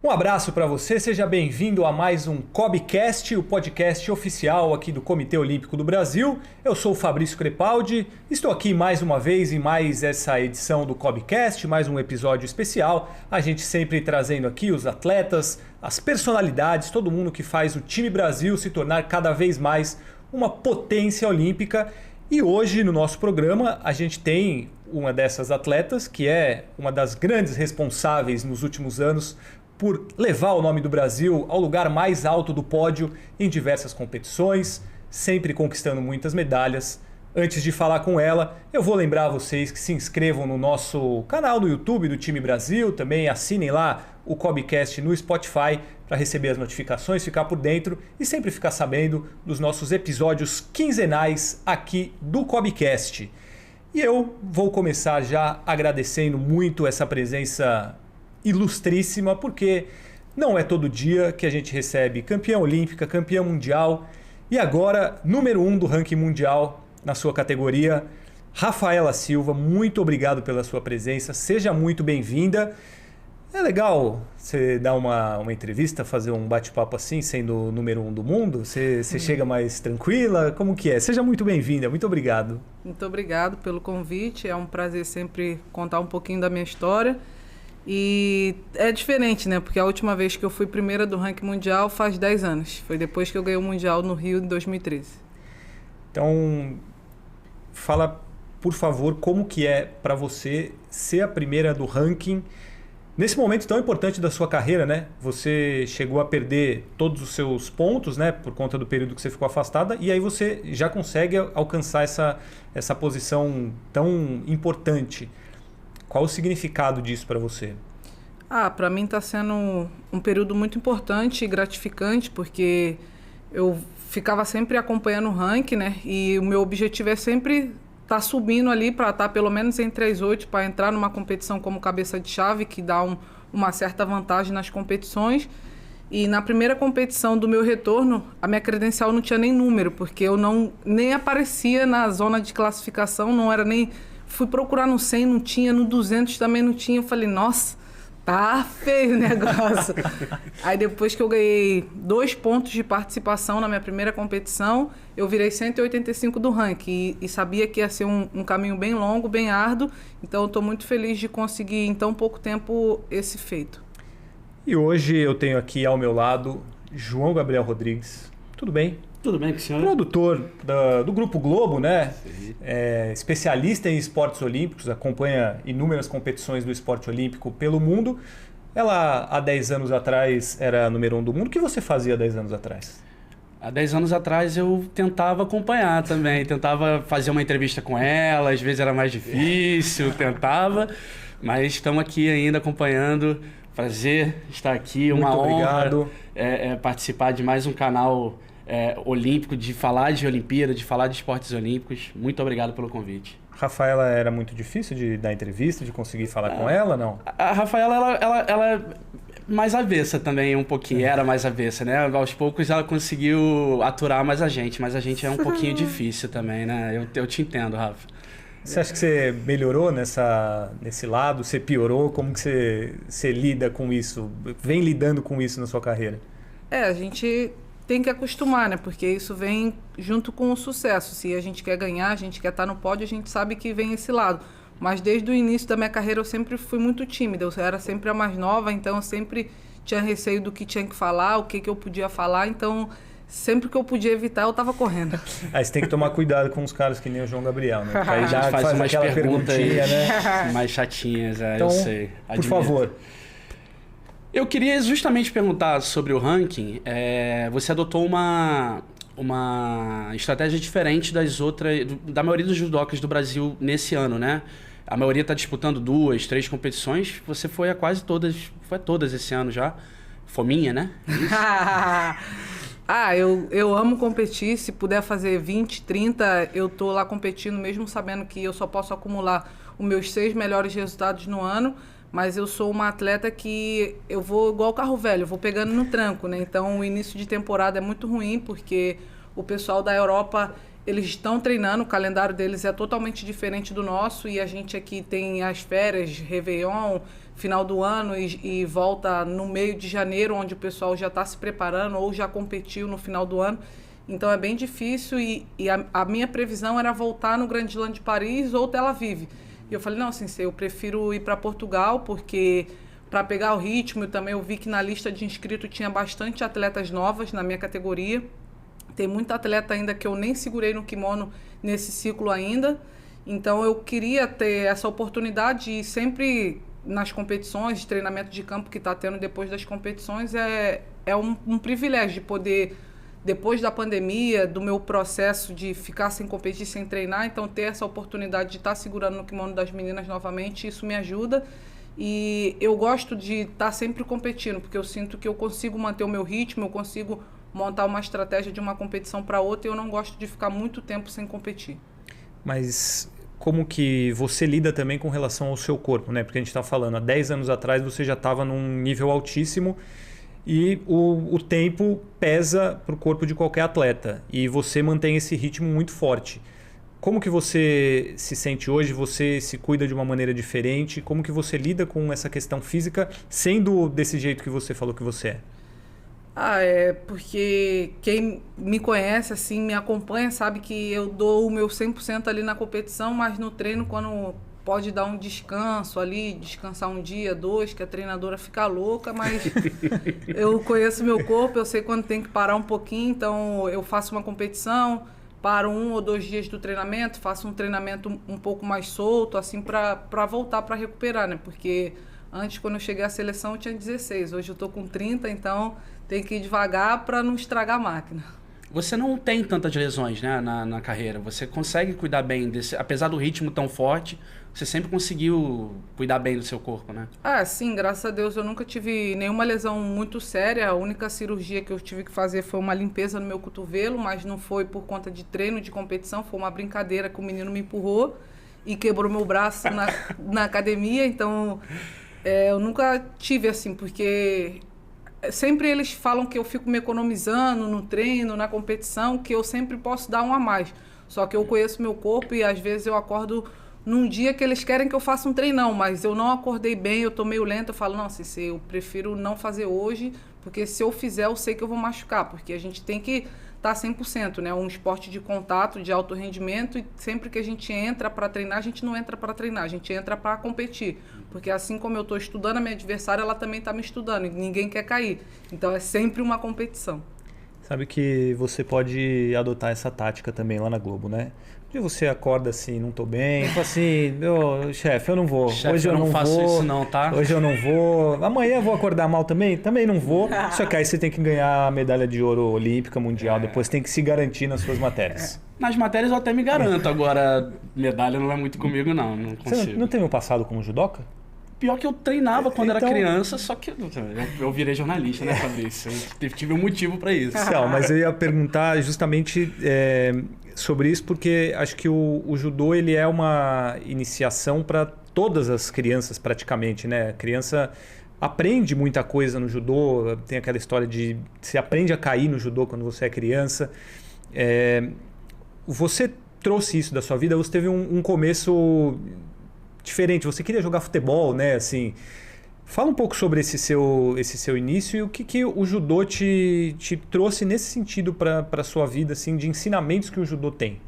Um abraço para você, seja bem-vindo a mais um COBcast, o podcast oficial aqui do Comitê Olímpico do Brasil. Eu sou o Fabrício Crepaldi, estou aqui mais uma vez em mais essa edição do COBcast, mais um episódio especial. A gente sempre trazendo aqui os atletas, as personalidades, todo mundo que faz o time Brasil se tornar cada vez mais uma potência olímpica. E hoje no nosso programa a gente tem uma dessas atletas que é uma das grandes responsáveis nos últimos anos por levar o nome do Brasil ao lugar mais alto do pódio em diversas competições, sempre conquistando muitas medalhas. Antes de falar com ela, eu vou lembrar a vocês que se inscrevam no nosso canal no YouTube do Time Brasil, também assinem lá o COBcast no Spotify para receber as notificações, ficar por dentro e sempre ficar sabendo dos nossos episódios quinzenais aqui do COBcast. E eu vou começar já agradecendo muito essa presença ilustríssima, porque não é todo dia que a gente recebe campeã olímpica, campeã mundial e agora número 1 do ranking mundial na sua categoria. Rafaela Silva, muito obrigado pela sua presença, seja muito bem-vinda. É legal você dar uma entrevista, fazer um bate-papo assim, sendo o número 1 do mundo? Você chega mais tranquila? Como que é? Seja muito bem-vinda, muito obrigado. Muito obrigado pelo convite, é um prazer sempre contar um pouquinho da minha história. E é diferente, né? Porque a última vez que eu fui primeira do ranking mundial faz 10 anos. Foi depois que eu ganhei o Mundial no Rio em 2013. Então, fala, por favor, como que é para você ser a primeira do ranking nesse momento tão importante da sua carreira, né? Você chegou a perder todos os seus pontos, né? Por conta do período que você ficou afastada. E aí você já consegue alcançar essa posição tão importante. Qual o significado disso para você? Para mim está sendo um período muito importante e gratificante, porque eu ficava sempre acompanhando o ranking, né? E o meu objetivo é sempre estar subindo ali para estar pelo menos entre as 8 para entrar numa competição como cabeça de chave, que dá uma certa vantagem nas competições. E na primeira competição do meu retorno, a minha credencial não tinha nem número, porque eu nem aparecia na zona de classificação, não era nem... Fui procurar no 100, não tinha, no 200 também não tinha. Eu falei, nossa, tá feio o negócio. Aí depois que eu ganhei 2 pontos de participação na minha primeira competição, eu virei 185 do ranking e sabia que ia ser um caminho bem longo, bem árduo. Então eu estou muito feliz de conseguir em tão pouco tempo esse feito. E hoje eu tenho aqui ao meu lado João Gabriel Rodrigues. Tudo bem? Tudo bem com o senhor? Produtor do Grupo Globo, né? Especialista em esportes olímpicos, acompanha inúmeras competições do esporte olímpico pelo mundo. Ela, há 10 anos atrás, era número 1 do mundo. O que você fazia há 10 anos atrás? Há 10 anos atrás eu tentava acompanhar também, tentava fazer uma entrevista com ela, às vezes era mais difícil, tentava, mas estamos aqui ainda acompanhando. Prazer estar aqui, uma honra participar de mais um canal olímpico, de falar de Olimpíada, de falar de esportes olímpicos. Muito obrigado pelo convite. Rafaela, era muito difícil de dar entrevista, de conseguir falar com ela, não? A Rafaela, ela é mais avessa também, um pouquinho, era mais avessa, né? Aos poucos ela conseguiu aturar mais a gente, mas a gente é um pouquinho difícil também, né? Eu te entendo, Rafa. Você acha que você melhorou nesse lado? Você piorou? Como que você lida com isso? Vem lidando com isso na sua carreira? A gente tem que acostumar, né? Porque isso vem junto com o sucesso. Se a gente quer ganhar, a gente quer estar no pódio, a gente sabe que vem esse lado. Mas desde o início da minha carreira eu sempre fui muito tímida. Eu era sempre a mais nova, então eu sempre tinha receio do que tinha que falar, o que eu podia falar. Então, sempre que eu podia evitar, eu estava correndo. Aí você tem que tomar cuidado com os caras que nem o João Gabriel, né? Porque aí a gente faz umas aquela perguntinha, né? mais chatinhas, então, eu sei. Por favor. Eu queria justamente perguntar sobre o ranking. Você adotou uma estratégia diferente da maioria dos judocas do Brasil nesse ano, né? A maioria está disputando 2, 3 competições. Você foi a quase todas, foi a todas esse ano já. Fominha, né? Eu amo competir. Se puder fazer 20, 30, eu tô lá competindo, mesmo sabendo que eu só posso acumular os meus 6 melhores resultados no ano. Mas eu sou uma atleta que eu vou igual carro velho, eu vou pegando no tranco, né? Então o início de temporada é muito ruim, porque o pessoal da Europa, eles estão treinando, o calendário deles é totalmente diferente do nosso e a gente aqui tem as férias, Réveillon, final do ano e volta no meio de janeiro, onde o pessoal já está se preparando ou já competiu no final do ano. Então é bem difícil e a minha previsão era voltar no Grand Slam de Paris ou Tel Aviv. E eu falei, não, Sensei, eu prefiro ir para Portugal, porque para pegar o ritmo, também eu vi que na lista de inscritos tinha bastante atletas novas na minha categoria. Tem muita atleta ainda que eu nem segurei no kimono nesse ciclo ainda. Então eu queria ter essa oportunidade e sempre nas competições, de treinamento de campo que está tendo depois das competições, é um privilégio de poder, depois da pandemia, do meu processo de ficar sem competir, sem treinar, então ter essa oportunidade de estar segurando no kimono das meninas novamente, isso me ajuda. E eu gosto de estar sempre competindo, porque eu sinto que eu consigo manter o meu ritmo, eu consigo montar uma estratégia de uma competição para outra e eu não gosto de ficar muito tempo sem competir. Mas como que você lida também com relação ao seu corpo, né? Porque a gente está falando, há 10 anos atrás você já estava num nível altíssimo e o tempo pesa para o corpo de qualquer atleta e você mantém esse ritmo muito forte. Como que você se sente hoje? Você se cuida de uma maneira diferente? Como que você lida com essa questão física sendo desse jeito que você falou que você é? É porque quem me conhece, assim, me acompanha, sabe que eu dou o meu 100% ali na competição, mas no treino, quando pode dar um descanso ali, descansar um dia, 2, que a treinadora fica louca, mas eu conheço meu corpo, eu sei quando tem que parar um pouquinho, então eu faço uma competição, paro 1 ou 2 dias do treinamento, faço um treinamento um pouco mais solto, assim, para voltar, para recuperar, né? Porque antes, quando eu cheguei à seleção, eu tinha 16, hoje eu tô com 30, então tem que ir devagar para não estragar a máquina. Você não tem tantas lesões, né, na carreira. Você consegue cuidar bem desse... Apesar do ritmo tão forte, você sempre conseguiu cuidar bem do seu corpo, né? Sim, graças a Deus eu nunca tive nenhuma lesão muito séria. A única cirurgia que eu tive que fazer foi uma limpeza no meu cotovelo, mas não foi por conta de treino, de competição. Foi uma brincadeira que o menino me empurrou e quebrou meu braço na academia. Então, eu nunca tive assim, porque... Sempre eles falam que eu fico me economizando no treino, na competição, que eu sempre posso dar um a mais. Só que eu conheço meu corpo e às vezes eu acordo num dia que eles querem que eu faça um treinão, mas eu não acordei bem, eu tô meio lento, eu falo, não, Ceci, eu prefiro não fazer hoje, porque se eu fizer eu sei que eu vou machucar, porque a gente tem que estar 100%, né? Um esporte de contato, de alto rendimento, e sempre que a gente entra para treinar, a gente não entra para treinar, a gente entra para competir. Porque assim como eu estou estudando a minha adversária, ela também está me estudando, e ninguém quer cair. Então é sempre uma competição. Sabe que você pode adotar essa tática também lá na Globo, né? Um dia você acorda assim, não tô bem, fala assim, chefe, eu não vou. Chefe, hoje eu não faço vou, isso não, tá? Hoje eu não vou. Amanhã eu vou acordar mal também? Também não vou. Só que aí você tem que ganhar a medalha de ouro olímpica, mundial, depois tem que se garantir nas suas matérias. Nas matérias eu até me garanto, agora medalha não é muito comigo não consigo. Você não teve um passado como judoca? Pior que eu treinava quando era criança, só que eu virei jornalista, né, Fabrício? Eu tive um motivo para isso. Não, mas eu ia perguntar justamente sobre isso, porque acho que o judô ele é uma iniciação para todas as crianças praticamente, né? A criança aprende muita coisa no judô, tem aquela história de você aprende a cair no judô quando você é criança. Você trouxe isso da sua vida, você teve um começo diferente, você queria jogar futebol, né? Assim, fala um pouco sobre esse seu início e o que o judô te trouxe nesse sentido para a sua vida, assim, de ensinamentos que o judô tem.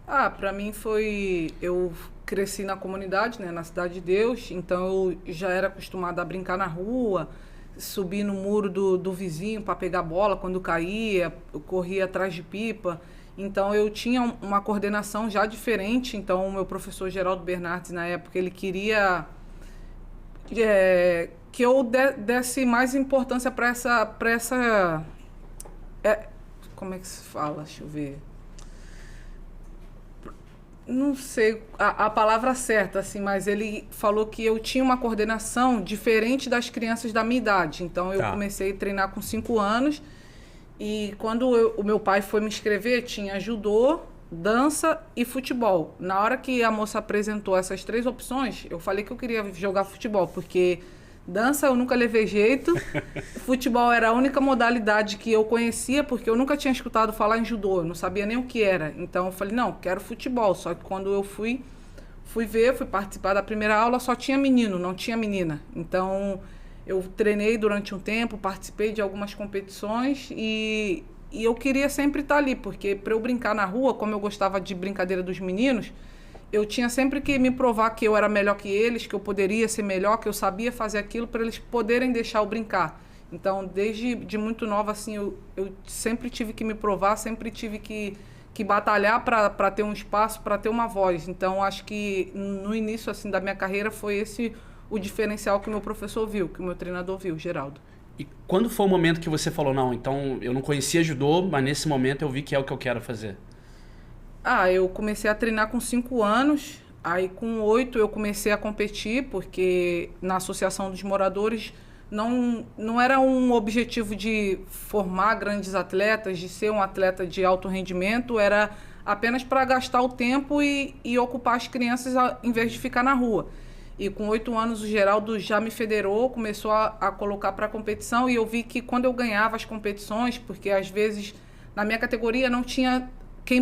Para mim foi... Eu cresci na comunidade, né, na Cidade de Deus, então eu já era acostumada a brincar na rua, subir no muro do vizinho para pegar bola quando caía, eu corria atrás de pipa. Então, eu tinha uma coordenação já diferente. Então, o meu professor Geraldo Bernardes, na época, ele queria que eu desse mais importância para essa como é que se fala? Deixa eu ver. Não sei a palavra certa, assim, mas ele falou que eu tinha uma coordenação diferente das crianças da minha idade. Então, eu comecei a treinar com 5 anos. E quando o meu pai foi me inscrever, tinha judô, dança e futebol. Na hora que a moça apresentou essas 3 opções, eu falei que eu queria jogar futebol, porque Dança eu nunca levei jeito. Futebol era a única modalidade que eu conhecia, porque eu nunca tinha escutado falar em judô, eu não sabia nem o que era. Então eu falei, não, quero futebol. Só que quando eu fui participar da primeira aula, só tinha menino, não tinha menina. Então eu treinei durante um tempo, participei de algumas competições e eu queria sempre estar ali, porque para eu brincar na rua, como eu gostava de brincadeira dos meninos, eu tinha sempre que me provar que eu era melhor que eles, que eu poderia ser melhor, que eu sabia fazer aquilo para eles poderem deixar eu brincar. Então, desde muito nova, assim, eu sempre tive que me provar, sempre tive que batalhar para ter um espaço, para ter uma voz. Então, acho que no início assim da minha carreira foi esse o diferencial que o meu professor viu, que o meu treinador viu, Geraldo. E quando foi o momento que você falou, não, então eu não conhecia judô, mas nesse momento eu vi que é o que eu quero fazer? Eu comecei a treinar com 5 anos, aí com 8 eu comecei a competir, porque na Associação dos Moradores não era um objetivo de formar grandes atletas, de ser um atleta de alto rendimento, era apenas para gastar o tempo e ocupar as crianças em vez de ficar na rua. E com 8 anos o Geraldo já me federou, começou a colocar para competição, e eu vi que quando eu ganhava as competições, porque às vezes na minha categoria não tinha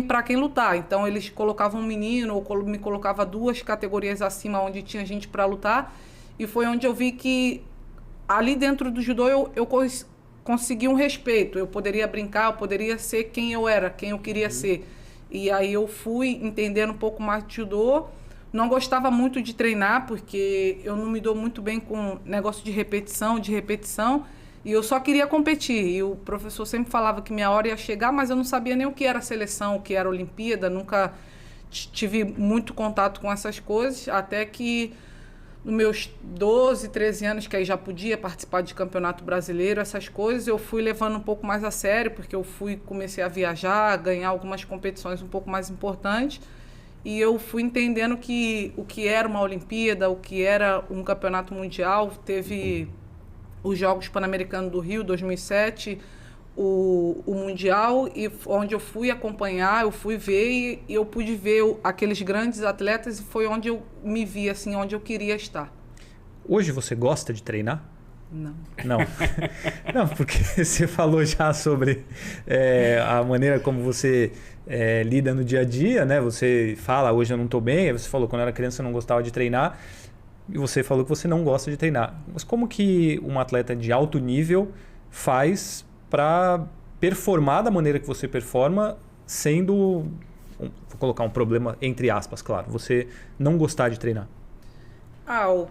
para quem lutar, então eles colocavam um menino ou me colocava 2 categorias acima onde tinha gente para lutar, e foi onde eu vi que ali dentro do judô eu consegui um respeito, eu poderia brincar, eu poderia ser quem eu era, quem eu queria ser. E aí eu fui entendendo um pouco mais de judô. Não gostava muito de treinar, porque eu não me dou muito bem com negócio de repetição, e eu só queria competir. E o professor sempre falava que minha hora ia chegar, mas eu não sabia nem o que era seleção, o que era Olimpíada, nunca tive muito contato com essas coisas, até que nos meus 12, 13 anos, que aí já podia participar de campeonato brasileiro, essas coisas, eu fui levando um pouco mais a sério, porque eu comecei a viajar, a ganhar algumas competições um pouco mais importantes, e eu fui entendendo o que era uma Olimpíada, o que era um campeonato mundial. Teve os Jogos Pan-Americanos do Rio, 2007, o Mundial, e onde eu fui acompanhar, eu fui ver e eu pude ver aqueles grandes atletas, e foi onde eu me vi, assim, onde eu queria estar. Hoje você gosta de treinar? Não. Não. Não, porque você falou já sobre a maneira como você lida no dia a dia, né? Você fala, hoje eu não estou bem, aí você falou, quando eu era criança eu não gostava de treinar, e você falou que você não gosta de treinar. Mas como que um atleta de alto nível faz para performar da maneira que você performa, sendo, vou colocar um problema entre aspas, claro, você não gostar de treinar?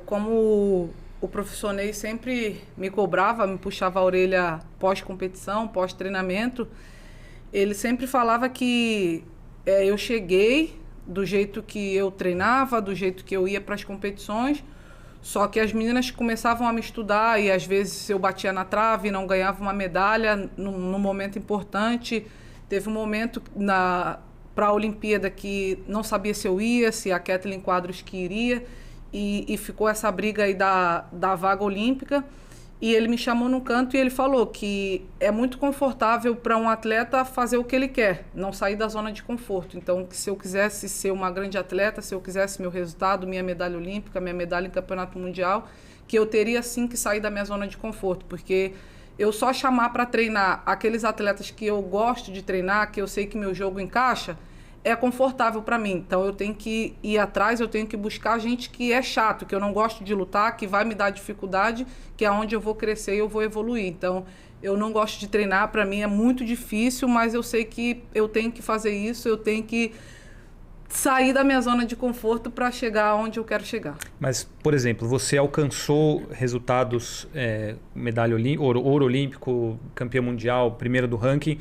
Como o professor Ney sempre me cobrava, me puxava a orelha pós-competição, pós-treinamento, ele sempre falava que eu cheguei do jeito que eu treinava, do jeito que eu ia para as competições, só que as meninas começavam a me estudar e às vezes eu batia na trave e não ganhava uma medalha num momento importante. Teve um momento para a Olimpíada que não sabia se eu ia, se a Kathleen Quadros que iria, e ficou essa briga aí da vaga olímpica. E ele me chamou num canto e ele falou que é muito confortável para um atleta fazer o que ele quer, não sair da zona de conforto. Então, se eu quisesse ser uma grande atleta, se eu quisesse meu resultado, minha medalha olímpica, minha medalha em campeonato mundial, que eu teria sim que sair da minha zona de conforto, porque eu só chamar para treinar aqueles atletas que eu gosto de treinar, que eu sei que meu jogo encaixa, é confortável para mim. Então eu tenho que ir atrás, eu tenho que buscar gente que é chato, que eu não gosto de lutar, que vai me dar dificuldade, que é onde eu vou crescer e eu vou evoluir. Então eu não gosto de treinar, para mim é muito difícil, mas eu sei que eu tenho que fazer isso, eu tenho que sair da minha zona de conforto para chegar onde eu quero chegar. Mas, por exemplo, você alcançou resultados, medalha ouro olímpico, campeão mundial, primeiro do ranking.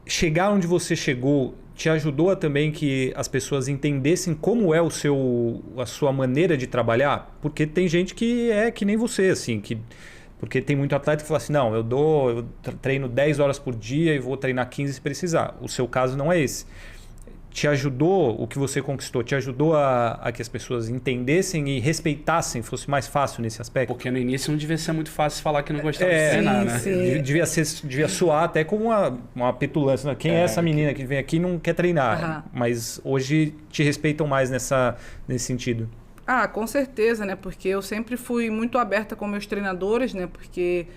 Chegar onde você chegou te ajudou a também que as pessoas entendessem como é a sua maneira de trabalhar? Porque tem gente que é que nem você, assim, porque tem muito atleta que fala assim, não, eu treino 10 horas por dia e vou treinar 15 se precisar. O seu caso não é esse. Te ajudou, o que você conquistou, te ajudou a que as pessoas entendessem e respeitassem, fosse mais fácil nesse aspecto? Porque no início não devia ser muito fácil falar que não gostava de treinar, né? Sim. Devia soar até como uma petulância. Né? Quem é essa menina que vem aqui e não quer treinar? Mas hoje te respeitam mais nesse sentido. Com certeza, né? Porque eu sempre fui muito aberta com meus treinadores, né? Porque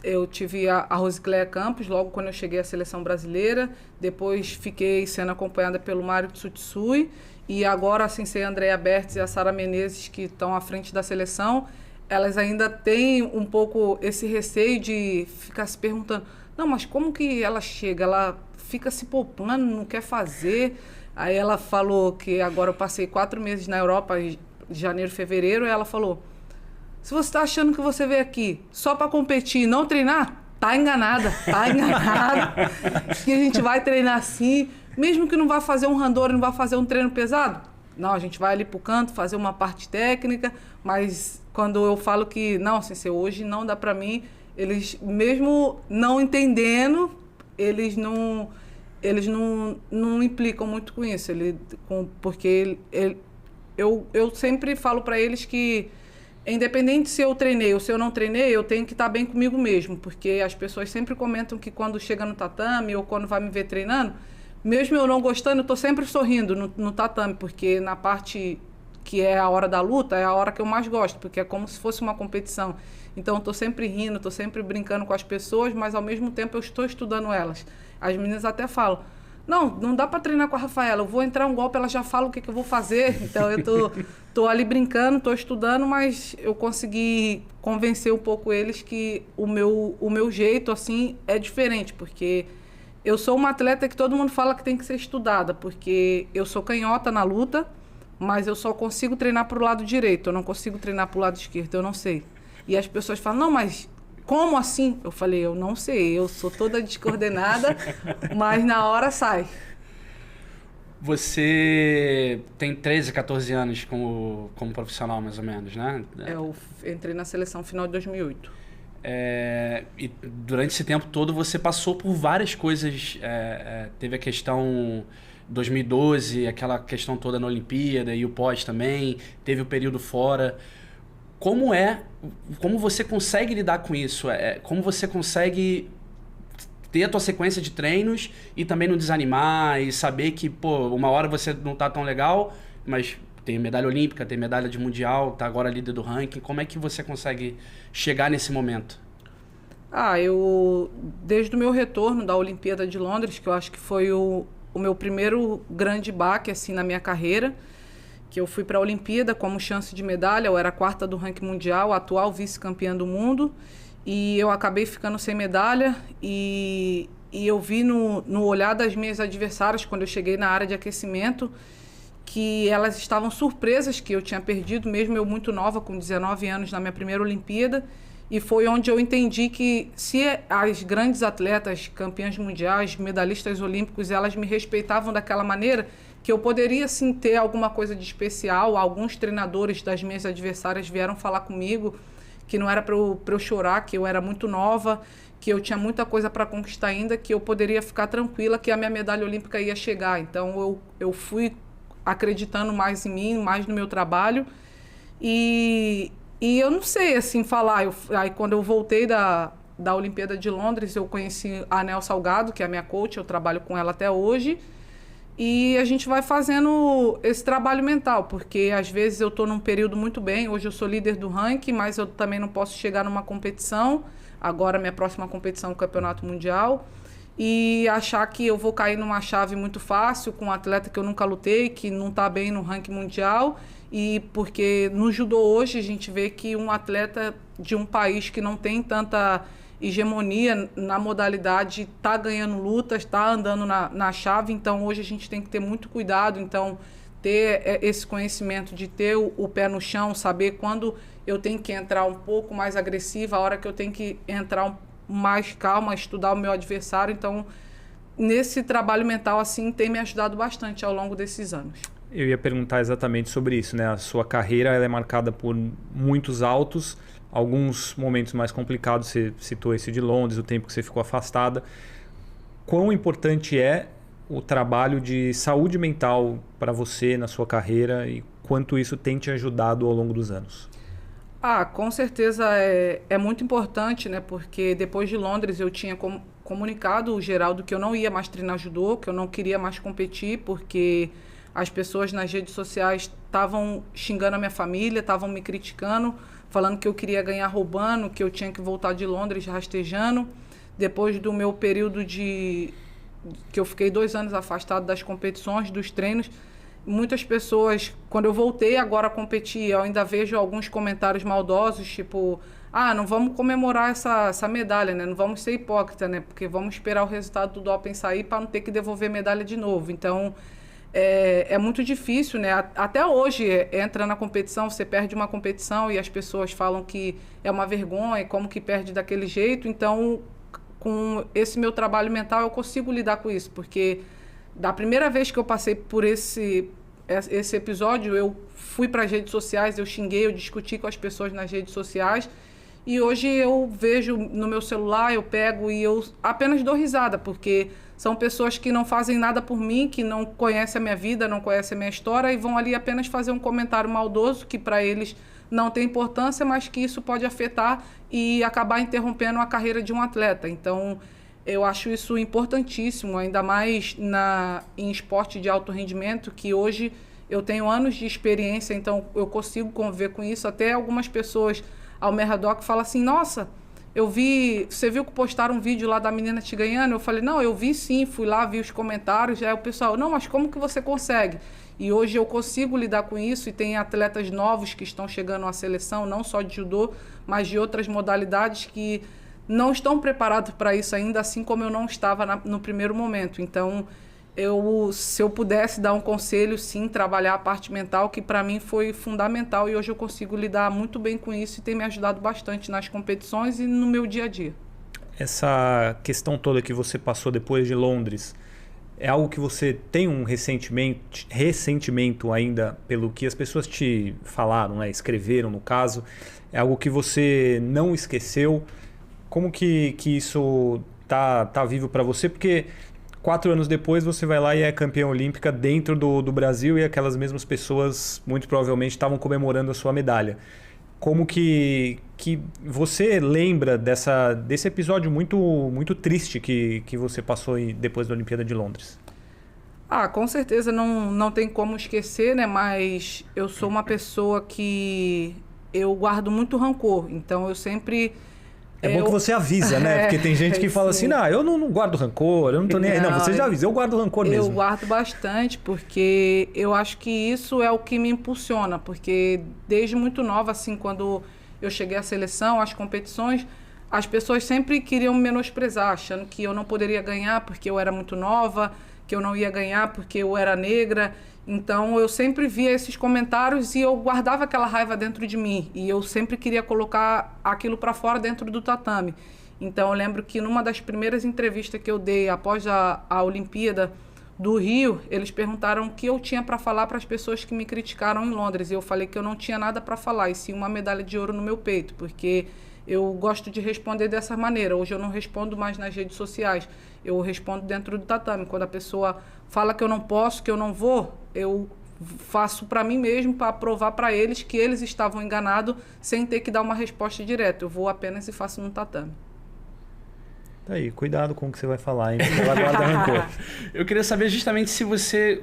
eu tive a Rosicléia Campos logo quando eu cheguei à seleção brasileira. Depois fiquei sendo acompanhada pelo Mário Tsutsui. E agora a Sensei Andrea Bertz e a Sara Menezes, que estão à frente da seleção, elas ainda têm um pouco esse receio de ficar se perguntando: não, mas como que ela chega? Ela fica se poupando, não quer fazer. Aí ela falou que agora eu passei 4 meses na Europa, janeiro, fevereiro, e ela falou: se você está achando que você veio aqui só para competir e não treinar, tá enganada, que a gente vai treinar assim, mesmo que não vá fazer um randori, não vá fazer um treino pesado. Não, a gente vai ali pro canto, fazer uma parte técnica, mas quando eu falo que, não, Sensei, hoje não dá para mim, eles, mesmo não entendendo, eles não implicam muito com isso, porque eu sempre falo para eles que, independente se eu treinei ou se eu não treinei, eu tenho que estar bem comigo mesmo, porque as pessoas sempre comentam que quando chega no tatame ou quando vai me ver treinando, mesmo eu não gostando, eu estou sempre sorrindo no tatame, porque na parte que é a hora da luta, é a hora que eu mais gosto, porque é como se fosse uma competição. Então, eu estou sempre rindo, estou sempre brincando com as pessoas, mas ao mesmo tempo eu estou estudando elas. As meninas até falam: não dá para treinar com a Rafaela, eu vou entrar um golpe, ela já fala o que eu vou fazer. Então, eu tô ali brincando, estou estudando, mas eu consegui convencer um pouco eles que o meu jeito, assim, é diferente, porque eu sou uma atleta que todo mundo fala que tem que ser estudada, porque eu sou canhota na luta, mas eu só consigo treinar para o lado direito, eu não consigo treinar para o lado esquerdo, eu não sei. E as pessoas falam: não, mas como assim? Eu falei: eu não sei, eu sou toda descoordenada, mas na hora sai. Você tem 13, 14 anos como profissional, mais ou menos, né? Eu entrei na seleção final de 2008. E durante esse tempo todo você passou por várias coisas. Teve a questão 2012, aquela questão toda na Olimpíada e o pós também. Teve o período fora. Como você consegue lidar com isso? Como você consegue ter a tua sequência de treinos e também não desanimar e saber que, uma hora você não tá tão legal, mas tem medalha olímpica, tem medalha de mundial, tá agora líder do ranking. Como é que você consegue chegar nesse momento? Desde o meu retorno da Olimpíada de Londres, que eu acho que foi o meu primeiro grande baque assim, na minha carreira, que eu fui para a Olimpíada como chance de medalha, eu era a 4ª do ranking mundial, atual vice-campeã do mundo, e eu acabei ficando sem medalha, e eu vi no olhar das minhas adversárias, quando eu cheguei na área de aquecimento, que elas estavam surpresas que eu tinha perdido, mesmo eu muito nova, com 19 anos, na minha primeira Olimpíada, e foi onde eu entendi que se as grandes atletas, campeãs mundiais, medalhistas olímpicos, elas me respeitavam daquela maneira, que eu poderia sim ter alguma coisa de especial. Alguns treinadores das minhas adversárias vieram falar comigo que não era para eu chorar, que eu era muito nova, que eu tinha muita coisa para conquistar ainda, que eu poderia ficar tranquila, que a minha medalha olímpica ia chegar. Então eu fui acreditando mais em mim, mais no meu trabalho, e eu não sei assim falar. Aí quando eu voltei da Olimpíada de Londres, eu conheci a Anel Salgado, que é a minha coach, eu trabalho com ela até hoje, e a gente vai fazendo esse trabalho mental, porque às vezes eu estou num período muito bem, hoje eu sou líder do ranking, mas eu também não posso chegar numa competição, agora minha próxima competição é o Campeonato Mundial, e achar que eu vou cair numa chave muito fácil com um atleta que eu nunca lutei, que não está bem no ranking mundial, e porque no judô hoje a gente vê que um atleta de um país que não tem tanta hegemonia na modalidade está ganhando lutas, está andando na chave, então hoje a gente tem que ter muito cuidado, então ter esse conhecimento de ter o pé no chão, saber quando eu tenho que entrar um pouco mais agressiva, a hora que eu tenho que entrar mais calma, estudar o meu adversário. Então, nesse trabalho mental assim tem me ajudado bastante ao longo desses anos. Eu ia perguntar exatamente sobre isso, né? A sua carreira ela é marcada por muitos altos, alguns momentos mais complicados, você citou esse de Londres, o tempo que você ficou afastada. Quão importante é o trabalho de saúde mental para você na sua carreira e quanto isso tem te ajudado ao longo dos anos? Com certeza é muito importante, né? Porque depois de Londres eu tinha comunicado o Geraldo que eu não ia mais treinar judô, que eu não queria mais competir, porque as pessoas nas redes sociais estavam xingando a minha família, estavam me criticando, falando que eu queria ganhar roubando, que eu tinha que voltar de Londres rastejando. Depois do meu período que eu fiquei 2 anos afastado das competições, dos treinos, muitas pessoas, quando eu voltei agora a competir, eu ainda vejo alguns comentários maldosos, tipo, não vamos comemorar essa medalha, né? Não vamos ser hipócrita, né? Porque vamos esperar o resultado do doping sair para não ter que devolver medalha de novo. Então, é muito difícil, né? Até hoje, entra na competição, você perde uma competição e as pessoas falam que é uma vergonha, como que perde daquele jeito. Então, com esse meu trabalho mental, eu consigo lidar com isso, porque da primeira vez que eu passei por esse episódio, eu fui para as redes sociais, eu xinguei, eu discuti com as pessoas nas redes sociais, e hoje eu vejo no meu celular, eu pego e eu apenas dou risada, porque são pessoas que não fazem nada por mim, que não conhecem a minha vida, não conhecem a minha história, e vão ali apenas fazer um comentário maldoso, que para eles não tem importância, mas que isso pode afetar e acabar interrompendo a carreira de um atleta. Então, eu acho isso importantíssimo, ainda mais em esporte de alto rendimento, que hoje eu tenho anos de experiência, então eu consigo conviver com isso. Até algumas pessoas ao Merradoc falam assim, nossa, você viu que postaram um vídeo lá da menina te ganhando? Eu falei, não, eu vi sim, fui lá, vi os comentários, aí o pessoal, não, mas como que você consegue? E hoje eu consigo lidar com isso, e tem atletas novos que estão chegando à seleção, não só de judô, mas de outras modalidades que não estão preparados para isso ainda, assim como eu não estava no primeiro momento. Então, se eu pudesse dar um conselho, sim, trabalhar a parte mental, que para mim foi fundamental, e hoje eu consigo lidar muito bem com isso e tem me ajudado bastante nas competições e no meu dia a dia. Essa questão toda que você passou depois de Londres, é algo que você tem um ressentimento ainda pelo que as pessoas te falaram, né? Escreveram no caso? É algo que você não esqueceu? Como que isso tá vivo para você? Porque 4 anos depois você vai lá e é campeã olímpica dentro do Brasil, e aquelas mesmas pessoas muito provavelmente estavam comemorando a sua medalha. Como que você lembra desse episódio muito, muito triste que você passou depois da Olimpíada de Londres? Com certeza não tem como esquecer, né? Mas eu sou uma pessoa que eu guardo muito rancor, então eu sempre... É bom que você avisa, né? Porque tem gente que fala assim, eu não guardo rancor, eu não tô nem aí. Não, você já avisa, eu guardo rancor mesmo. Eu guardo bastante, porque eu acho que isso é o que me impulsiona, porque desde muito nova, assim, quando eu cheguei à seleção, às competições, as pessoas sempre queriam me menosprezar, achando que eu não poderia ganhar porque eu era muito nova, que eu não ia ganhar porque eu era negra. Então, eu sempre via esses comentários e eu guardava aquela raiva dentro de mim. E eu sempre queria colocar aquilo para fora dentro do tatame. Então, eu lembro que numa das primeiras entrevistas que eu dei após a Olimpíada do Rio, eles perguntaram o que eu tinha para falar para as pessoas que me criticaram em Londres. E eu falei que eu não tinha nada para falar, e sim uma medalha de ouro no meu peito, porque eu gosto de responder dessa maneira. Hoje eu não respondo mais nas redes sociais, eu respondo dentro do tatame. Quando a pessoa fala que eu não posso, que eu não vou, eu faço para mim mesmo, para provar para eles que eles estavam enganados, sem ter que dar uma resposta direta. Eu vou apenas e faço no tatame. Tá aí, cuidado com o que você vai falar, hein? Ela guarda rancor. Eu queria saber justamente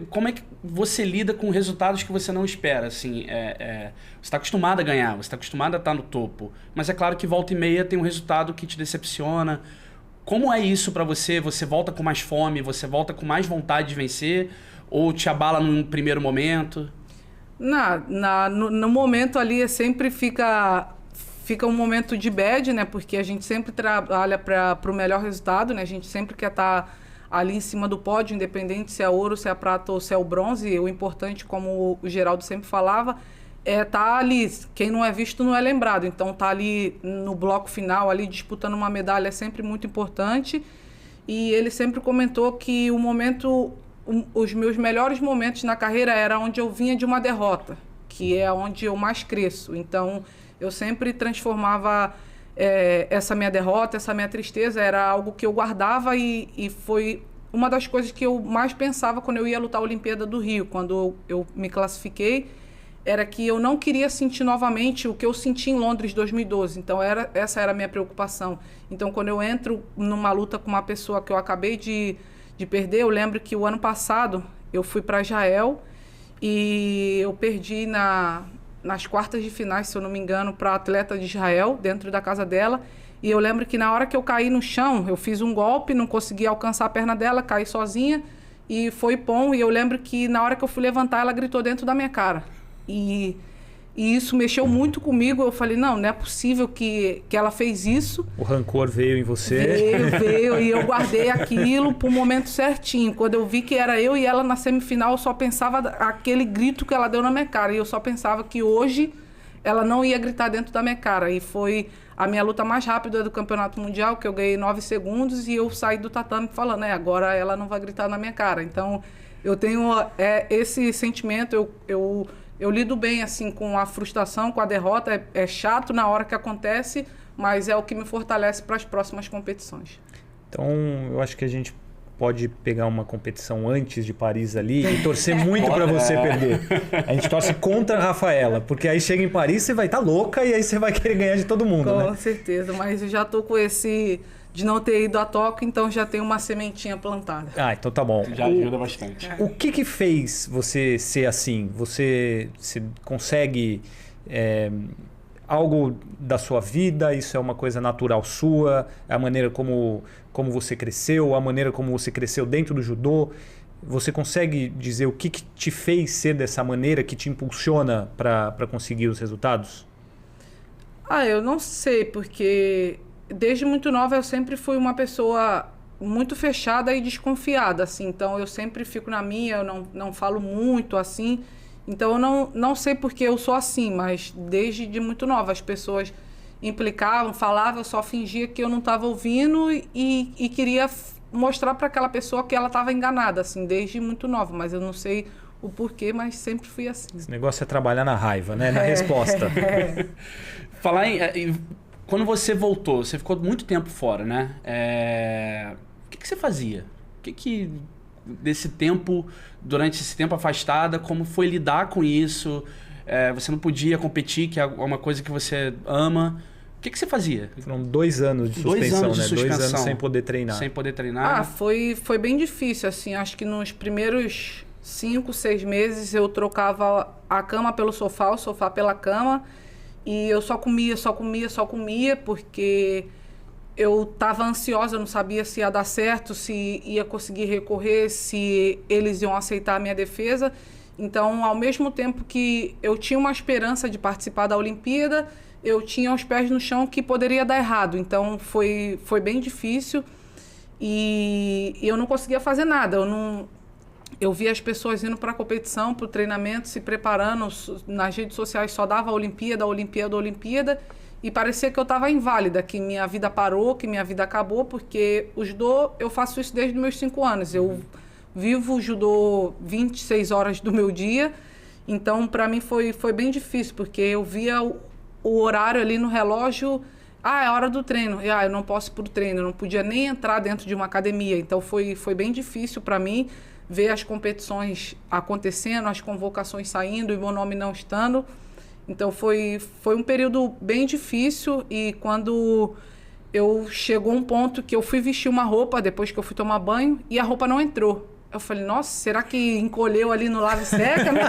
como é que você lida com resultados que você não espera, assim, você está acostumado a ganhar, você está acostumado a estar no topo, mas é claro que volta e meia tem um resultado que te decepciona. Como é isso para você? Você volta com mais fome, você volta com mais vontade de vencer, ou te abala num primeiro momento? No momento ali sempre fica um momento de bad, né? Porque a gente sempre trabalha para o melhor resultado, né? A gente sempre quer estar ali em cima do pódio, independente se é ouro, se é prata ou se é o bronze. O importante, como o Geraldo sempre falava, é estar ali. Quem não é visto não é lembrado. Então, estar ali no bloco final, ali disputando uma medalha é sempre muito importante. E ele sempre comentou que os meus melhores momentos na carreira era onde eu vinha de uma derrota, que é onde eu mais cresço. Então, eu sempre transformava essa minha derrota, essa minha tristeza, era algo que eu guardava, e foi uma das coisas que eu mais pensava quando eu ia lutar a Olimpíada do Rio. Quando eu me classifiquei, era que eu não queria sentir novamente o que eu senti em Londres 2012. Então, essa era a minha preocupação. Então, quando eu entro numa luta com uma pessoa que eu acabei de perder, eu lembro que o ano passado eu fui para Israel e eu perdi nas quartas de finais, se eu não me engano, para a atleta de Israel, dentro da casa dela. E eu lembro que na hora que eu caí no chão, eu fiz um golpe, não consegui alcançar a perna dela, caí sozinha e foi pom. E eu lembro que na hora que eu fui levantar, ela gritou dentro da minha cara. E isso mexeu muito comigo. Eu falei, não é possível que ela fez isso. O rancor veio em você. Veio. E eu guardei aquilo pro momento certinho. Quando eu vi que era eu e ela na semifinal, eu só pensava aquele grito que ela deu na minha cara. E eu só pensava que hoje ela não ia gritar dentro da minha cara. E foi a minha luta mais rápida do Campeonato Mundial, que eu ganhei 9 segundos e eu saí do tatame falando, agora ela não vai gritar na minha cara. Então, eu tenho esse sentimento, eu lido bem assim com a frustração, com a derrota. É chato na hora que acontece, mas é o que me fortalece para as próximas competições. Então, eu acho que a gente pode pegar uma competição antes de Paris ali e torcer muito para você perder. A gente torce contra a Rafaela, porque aí chega em Paris, você vai estar louca e aí você vai querer ganhar de todo mundo, Com certeza, mas eu já tô com esse de não ter ido a Tóquio, então já tem uma sementinha plantada. Ah, então tá bom. Já ajuda bastante. O que fez você ser assim? Você consegue algo da sua vida? Isso é uma coisa natural sua? É a maneira como você cresceu? A maneira como você cresceu dentro do judô? Você consegue dizer o que te fez ser dessa maneira, que te impulsiona para conseguir os resultados? Eu não sei, porque desde muito nova eu sempre fui uma pessoa muito fechada e desconfiada, assim. Então eu sempre fico na minha, eu não falo muito, assim. Então eu não sei porque eu sou assim, mas desde de muito nova as pessoas implicavam, falavam, eu só fingia que eu não estava ouvindo e queria mostrar para aquela pessoa que ela estava enganada, assim, desde muito nova. Mas eu não sei o porquê, mas sempre fui assim. Esse negócio é trabalhar na raiva, né? Na resposta. Falar quando você voltou, você ficou muito tempo fora, né? O que você fazia? Desse tempo, durante esse tempo afastada, como foi lidar com isso? Você não podia competir, que é uma coisa que você ama. O que você fazia? Foram 2 anos de suspensão, 2 anos de suspensão, 2 anos sem poder treinar. Sem poder treinar? Foi bem difícil, assim. Acho que nos primeiros 5, 6 meses eu trocava a cama pelo sofá, o sofá pela cama. E eu só comia, porque eu estava ansiosa, eu não sabia se ia dar certo, se ia conseguir recorrer, se eles iam aceitar a minha defesa. Então, ao mesmo tempo que eu tinha uma esperança de participar da Olimpíada, eu tinha os pés no chão que poderia dar errado. Então, foi bem difícil e eu não conseguia fazer nada. Eu via as pessoas indo para a competição, para o treinamento, se preparando. Nas redes sociais só dava Olimpíada, e parecia que eu estava inválida, que minha vida parou, que minha vida acabou, porque o judô, eu faço isso desde os meus 5 anos. Eu vivo o judô 26 horas do meu dia, então para mim foi bem difícil, porque eu via o horário ali no relógio, é hora do treino, eu não posso ir para o treino, eu não podia nem entrar dentro de uma academia, então foi bem difícil para mim ver as competições acontecendo, as convocações saindo e meu nome não estando. Então foi um período bem difícil e quando chegou um ponto que eu fui vestir uma roupa depois que eu fui tomar banho e a roupa não entrou. Eu falei, nossa, será que encolheu ali no lava e seca, né?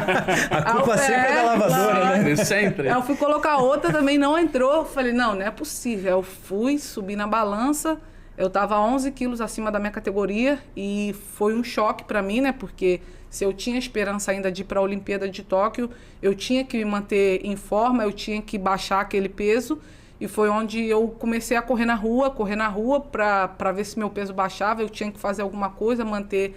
A culpa sempre é da lavadora, né? Sempre. Aí eu fui colocar outra, também não entrou. Eu falei, não é possível. Eu fui, subi na balança, eu estava 11 quilos acima da minha categoria e foi um choque para mim, né? Porque se eu tinha esperança ainda de ir para a Olimpíada de Tóquio, eu tinha que me manter em forma, eu tinha que baixar aquele peso. E foi onde eu comecei a correr na rua para ver se meu peso baixava. Eu tinha que fazer alguma coisa, manter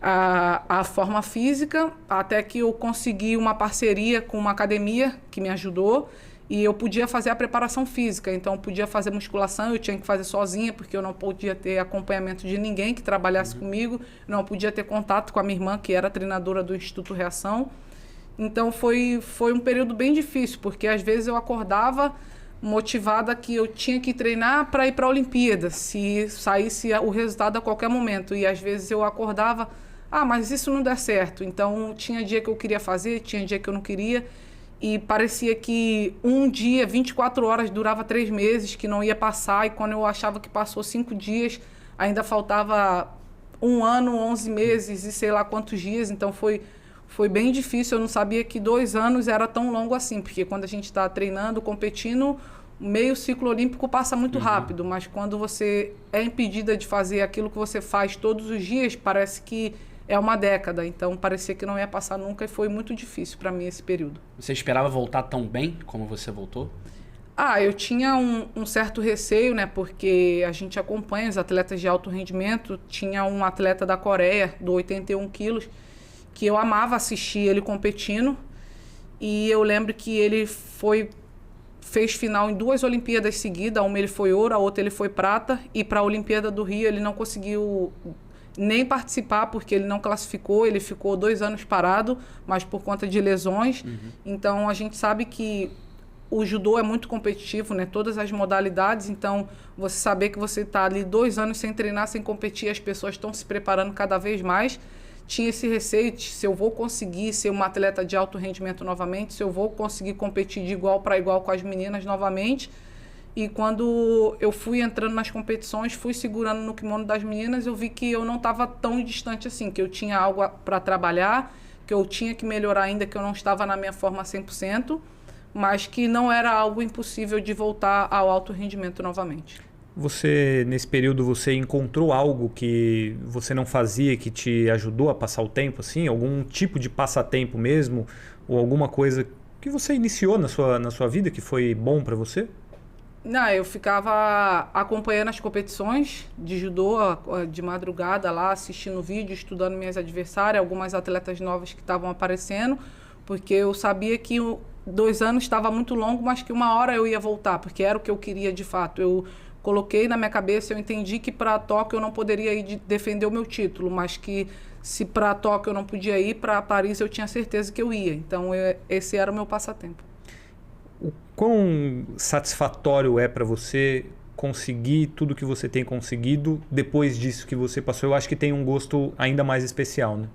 a forma física, até que eu consegui uma parceria com uma academia que me ajudou e eu podia fazer a preparação física. Então, eu podia fazer musculação, eu tinha que fazer sozinha, porque eu não podia ter acompanhamento de ninguém que trabalhasse comigo, não podia ter contato com a minha irmã, que era treinadora do Instituto Reação. Então, foi um período bem difícil, porque às vezes eu acordava motivada que eu tinha que treinar para ir para a Olimpíada, se saísse o resultado a qualquer momento. E às vezes eu acordava, mas isso não dá certo. Então, tinha dia que eu queria fazer, tinha dia que eu não queria. E parecia que um dia, 24 horas, durava 3 meses, que não ia passar. E quando eu achava que passou 5 dias, ainda faltava 1 ano, 11 meses e sei lá quantos dias. Então, foi foi bem difícil. Eu não sabia que 2 anos era tão longo assim, porque quando a gente está treinando, competindo, meio ciclo olímpico passa muito rápido, mas quando você é impedida de fazer aquilo que você faz todos os dias, parece que é uma década. Então, parecia que não ia passar nunca e foi muito difícil para mim esse período. Você esperava voltar tão bem como você voltou? Eu tinha um certo receio, né? Porque a gente acompanha os atletas de alto rendimento. Tinha um atleta da Coreia, do 81 quilos, que eu amava assistir ele competindo. E eu lembro que ele fez final em 2 Olimpíadas seguidas. Uma ele foi ouro, a outra ele foi prata. E para a Olimpíada do Rio ele não conseguiu nem participar, porque ele não classificou. Ele ficou 2 anos parado, mas por conta de lesões. Então a gente sabe que o judô é muito competitivo, né? Todas as modalidades. Então você saber que você está ali 2 anos sem treinar, sem competir, as pessoas estão se preparando cada vez mais. Tinha esse receio de se eu vou conseguir ser uma atleta de alto rendimento novamente, se eu vou conseguir competir de igual para igual com as meninas novamente. E quando eu fui entrando nas competições, fui segurando no kimono das meninas, eu vi que eu não estava tão distante assim, que eu tinha algo para trabalhar, que eu tinha que melhorar ainda, que eu não estava na minha forma 100%, mas que não era algo impossível de voltar ao alto rendimento novamente. Você, nesse período, você encontrou algo que você não fazia, que te ajudou a passar o tempo, assim? Algum tipo de passatempo mesmo? Ou alguma coisa que você iniciou na sua vida que foi bom para você? Não, eu ficava acompanhando as competições de judô de madrugada lá, assistindo vídeo, estudando minhas adversárias, algumas atletas novas que estavam aparecendo, porque eu sabia que 2 anos estava muito longo, mas que uma hora eu ia voltar, porque era o que eu queria de fato. Eu coloquei na minha cabeça, eu entendi que para Tóquio eu não poderia ir defender o meu título, mas que se para Tóquio eu não podia ir, para Paris eu tinha certeza que eu ia. Então esse era o meu passatempo. O quão satisfatório é para você conseguir tudo que você tem conseguido depois disso que você passou? Eu acho que tem um gosto ainda mais especial, né?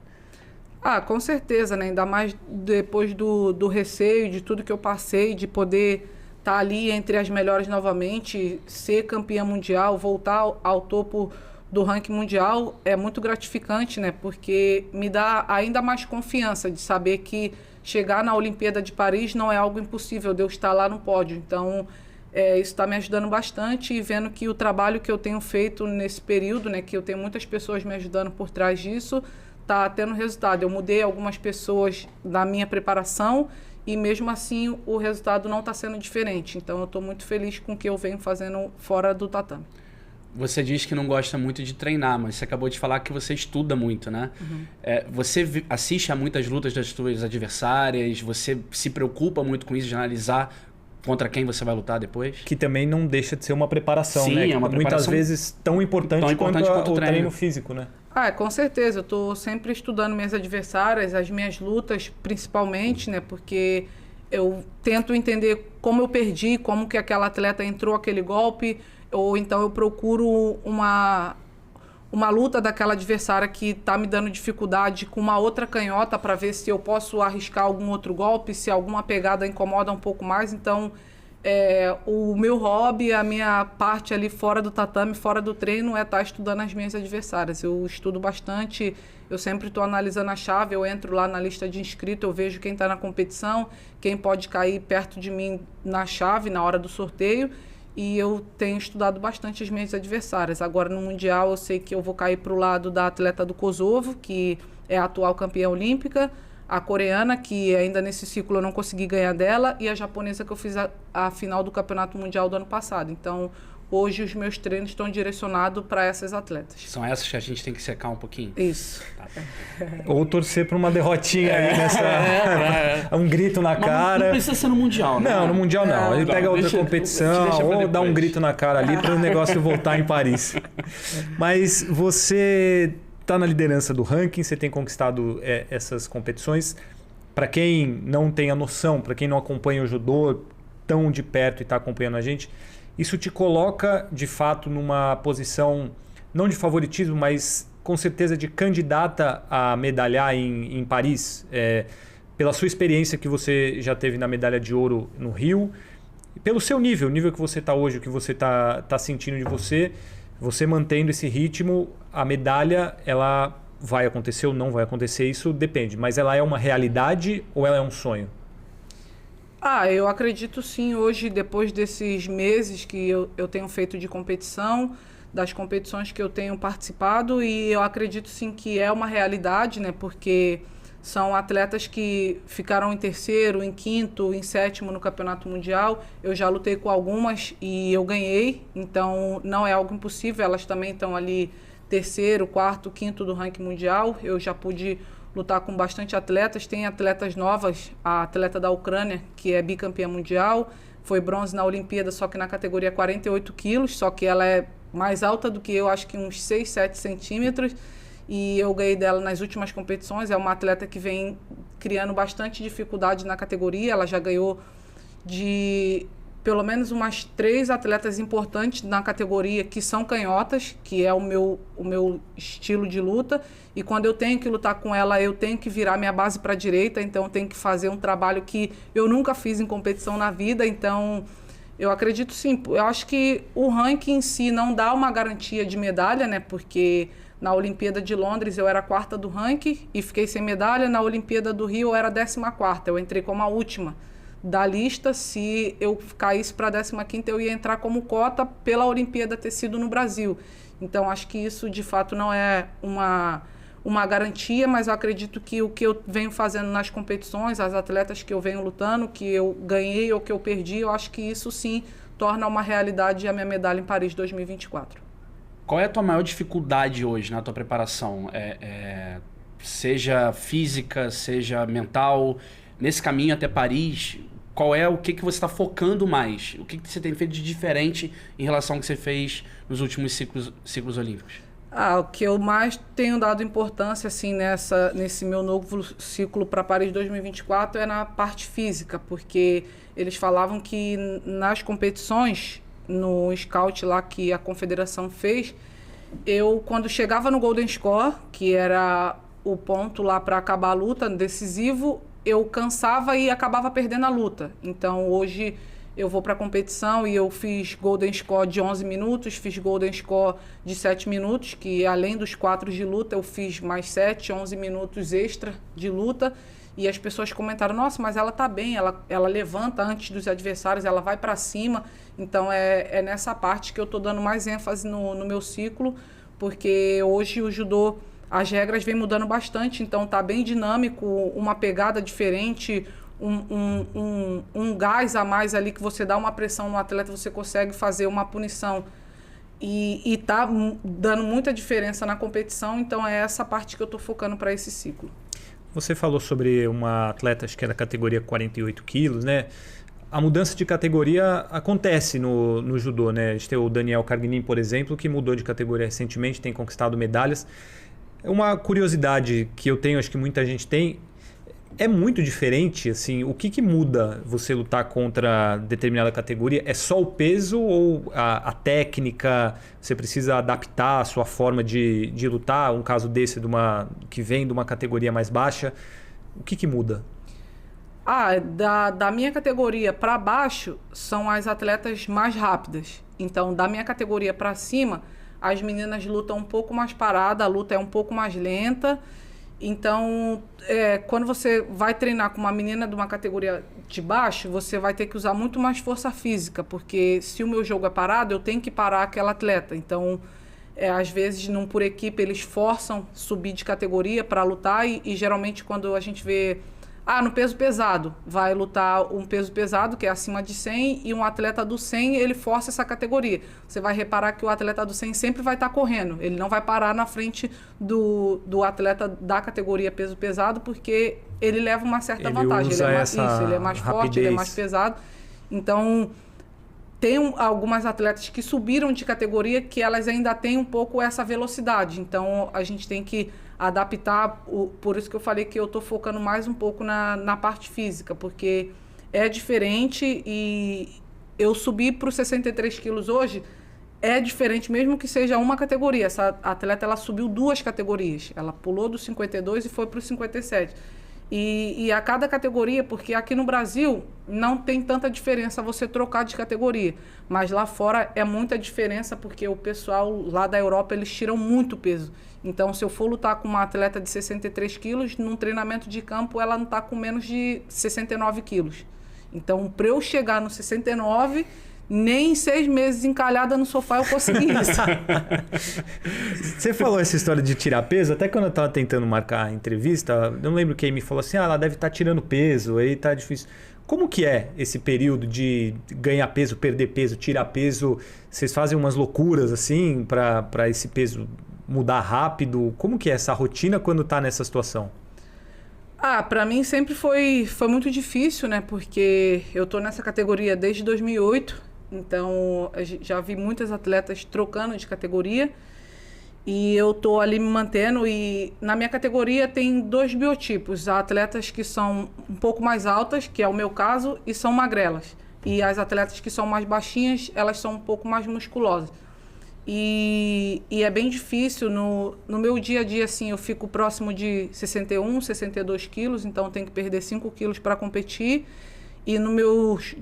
Com certeza, né? Ainda mais depois do receio, de tudo que eu passei, de poder estar ali entre as melhores novamente, ser campeã mundial, voltar ao topo do ranking mundial, é muito gratificante, né? Porque me dá ainda mais confiança de saber que chegar na Olimpíada de Paris não é algo impossível, de eu estar lá no pódio. Então, isso está me ajudando bastante, e vendo que o trabalho que eu tenho feito nesse período, né, que eu tenho muitas pessoas me ajudando por trás disso, está tendo resultado. Eu mudei algumas pessoas da minha preparação e mesmo assim o resultado não está sendo diferente. Então eu estou muito feliz com o que eu venho fazendo fora do tatame. Você diz que não gosta muito de treinar, mas você acabou de falar que você estuda muito, né? Você assiste a muitas lutas das suas adversárias, você se preocupa muito com isso, de analisar contra quem você vai lutar depois? Que também não deixa de ser uma preparação, Sim, né? É uma Muitas preparação vezes tão importante quanto o treino físico, né? Com certeza. Eu estou sempre estudando minhas adversárias, as minhas lutas, principalmente, né? Porque eu tento entender como eu perdi, como que aquela atleta entrou aquele golpe, ou então eu procuro uma luta daquela adversária que está me dando dificuldade com uma outra canhota para ver se eu posso arriscar algum outro golpe, se alguma pegada incomoda um pouco mais. Então, o meu hobby, a minha parte ali fora do tatame, fora do treino, é estar estudando as minhas adversárias. Eu estudo bastante, eu sempre estou analisando a chave, eu entro lá na lista de inscritos, eu vejo quem está na competição, quem pode cair perto de mim na chave, na hora do sorteio, e eu tenho estudado bastante as minhas adversárias. Agora, no Mundial, eu sei que eu vou cair para o lado da atleta do Kosovo, que é a atual campeã olímpica, a coreana, que ainda nesse ciclo eu não consegui ganhar dela, e a japonesa, que eu fiz a final do Campeonato Mundial do ano passado. Então, hoje os meus treinos estão direcionados para essas atletas. São essas que a gente tem que secar um pouquinho? Isso. Ou torcer para uma derrotinha aí nessa... um grito na cara. Não precisa ser no Mundial, né? Não, no Mundial não. Ele pega outra competição ou dá um grito na cara ali para o negócio voltar em Paris. Mas você está na liderança do ranking, você tem conquistado essas competições. Para quem não tem a noção, para quem não acompanha o judô tão de perto e está acompanhando a gente, isso te coloca, de fato, numa posição, não de favoritismo, mas com certeza de candidata a medalhar em Paris, pela sua experiência que você já teve na medalha de ouro no Rio, e pelo seu nível, o nível que você está hoje, o que você está sentindo de você mantendo esse ritmo, a medalha, ela vai acontecer ou não vai acontecer, isso depende. Mas ela é uma realidade ou ela é um sonho? Eu acredito sim. Hoje, depois desses meses que eu tenho feito de competição, das competições que eu tenho participado, e eu acredito sim que é uma realidade, né? Porque são atletas que ficaram em terceiro, em quinto, em sétimo no Campeonato Mundial. Eu já lutei com algumas e eu ganhei, então não é algo impossível. Elas também estão ali terceiro, quarto, quinto do ranking mundial. Eu já pude lutar com bastante atletas. Tem atletas novas, a atleta da Ucrânia, que é bicampeã mundial, foi bronze na Olimpíada, só que na categoria 48 quilos, só que ela é mais alta do que eu, acho que uns 6, 7 centímetros, e eu ganhei dela nas últimas competições. É uma atleta que vem criando bastante dificuldade na categoria. Ela já ganhou de pelo menos umas 3 atletas importantes na categoria que são canhotas, que é o meu estilo de luta, e quando eu tenho que lutar com ela, eu tenho que virar minha base para a direita, então eu tenho que fazer um trabalho que eu nunca fiz em competição na vida. Então eu acredito sim. Eu acho que o ranking em si não dá uma garantia de medalha, né? Porque na Olimpíada de Londres eu era a 4ª do ranking e fiquei sem medalha. Na Olimpíada do Rio eu era a 14ª. Eu entrei como a última da lista. Se eu caísse para a 15ª, eu ia entrar como cota pela Olimpíada ter sido no Brasil. Então acho que isso de fato não é uma garantia, mas eu acredito que o que eu venho fazendo nas competições, as atletas que eu venho lutando, que eu ganhei ou que eu perdi, eu acho que isso sim torna uma realidade a minha medalha em Paris 2024. Qual é a tua maior dificuldade hoje na tua preparação? Seja física, seja mental, nesse caminho até Paris, o que você está focando mais? O que você tem feito de diferente em relação ao que você fez nos últimos ciclos olímpicos? O que eu mais tenho dado importância assim, nesse meu novo ciclo para Paris 2024 é na parte física, porque eles falavam que nas competições, no scout lá que a confederação fez, eu, quando chegava no Golden Score, que era o ponto lá para acabar a luta, decisivo, eu cansava e acabava perdendo a luta. Então hoje eu vou para a competição e eu fiz Golden Score de 11 minutos, fiz Golden Score de 7 minutos, que além dos 4 de luta, eu fiz mais 7, 11 minutos extra de luta. E as pessoas comentaram, nossa, mas ela tá bem, ela levanta antes dos adversários, ela vai para cima. Então é nessa parte que eu tô dando mais ênfase no meu ciclo, porque hoje o judô, as regras vêm mudando bastante, então tá bem dinâmico, uma pegada diferente, um gás a mais ali, que você dá uma pressão no atleta, você consegue fazer uma punição e tá dando muita diferença na competição. Então é essa parte que eu tô focando para esse ciclo. Você falou sobre uma atleta, acho que é da categoria 48 quilos, né? A mudança de categoria acontece no judô, né? A gente tem o Daniel Carguinin, por exemplo, que mudou de categoria recentemente, tem conquistado medalhas. Uma curiosidade que eu tenho, acho que muita gente tem, é muito diferente, assim, o que muda você lutar contra determinada categoria? É só o peso ou a técnica? Você precisa adaptar a sua forma de lutar? Um caso desse que vem de uma categoria mais baixa, o que muda? Da minha categoria para baixo são as atletas mais rápidas. Então, da minha categoria para cima, as meninas lutam um pouco mais parada, a luta é um pouco mais lenta. Então, quando você vai treinar com uma menina de uma categoria de baixo, você vai ter que usar muito mais força física, porque se o meu jogo é parado, eu tenho que parar aquela atleta. Então, às vezes, por equipe, eles forçam subir de categoria para lutar e geralmente quando a gente vê... no peso pesado, vai lutar um peso pesado, que é acima de 100, e um atleta do 100, ele força essa categoria. Você vai reparar que o atleta do 100 sempre vai estar correndo, ele não vai parar na frente do atleta da categoria peso pesado, porque ele leva uma certa vantagem. Ele é mais forte, ele é mais pesado. Então, tem algumas atletas que subiram de categoria que elas ainda têm um pouco essa velocidade. Então, a gente tem que adaptar, por isso que eu falei que eu estou focando mais um pouco na parte física, porque é diferente. E eu subi para os 63 quilos hoje, é diferente, mesmo que seja uma categoria. Essa atleta, ela subiu 2 categorias, ela pulou do 52 e foi para o 57. E a cada categoria, porque aqui no Brasil, não tem tanta diferença você trocar de categoria. Mas lá fora é muita diferença, porque o pessoal lá da Europa, eles tiram muito peso. Então, se eu for lutar com uma atleta de 63 quilos, num treinamento de campo, ela não está com menos de 69 quilos. Então, para eu chegar no 69, nem em 6 meses encalhada no sofá eu consegui isso. Você falou essa história de tirar peso, até quando eu estava tentando marcar a entrevista, não lembro quem me falou assim, ela deve estar tirando peso, aí tá difícil. Como que é esse período de ganhar peso, perder peso, tirar peso? Vocês fazem umas loucuras assim para esse peso mudar rápido? Como que é essa rotina quando está nessa situação? Para mim sempre foi muito difícil, né? Porque eu tô nessa categoria desde 2008, então já vi muitas atletas trocando de categoria e eu tô ali me mantendo. E na minha categoria tem 2 biotipos: há atletas que são um pouco mais altas, que é o meu caso, e são magrelas. E as atletas que são mais baixinhas, elas são um pouco mais musculosas. E é bem difícil, no meu dia a dia, assim, eu fico próximo de 61, 62 quilos, então eu tenho que perder 5 quilos para competir. E nos meus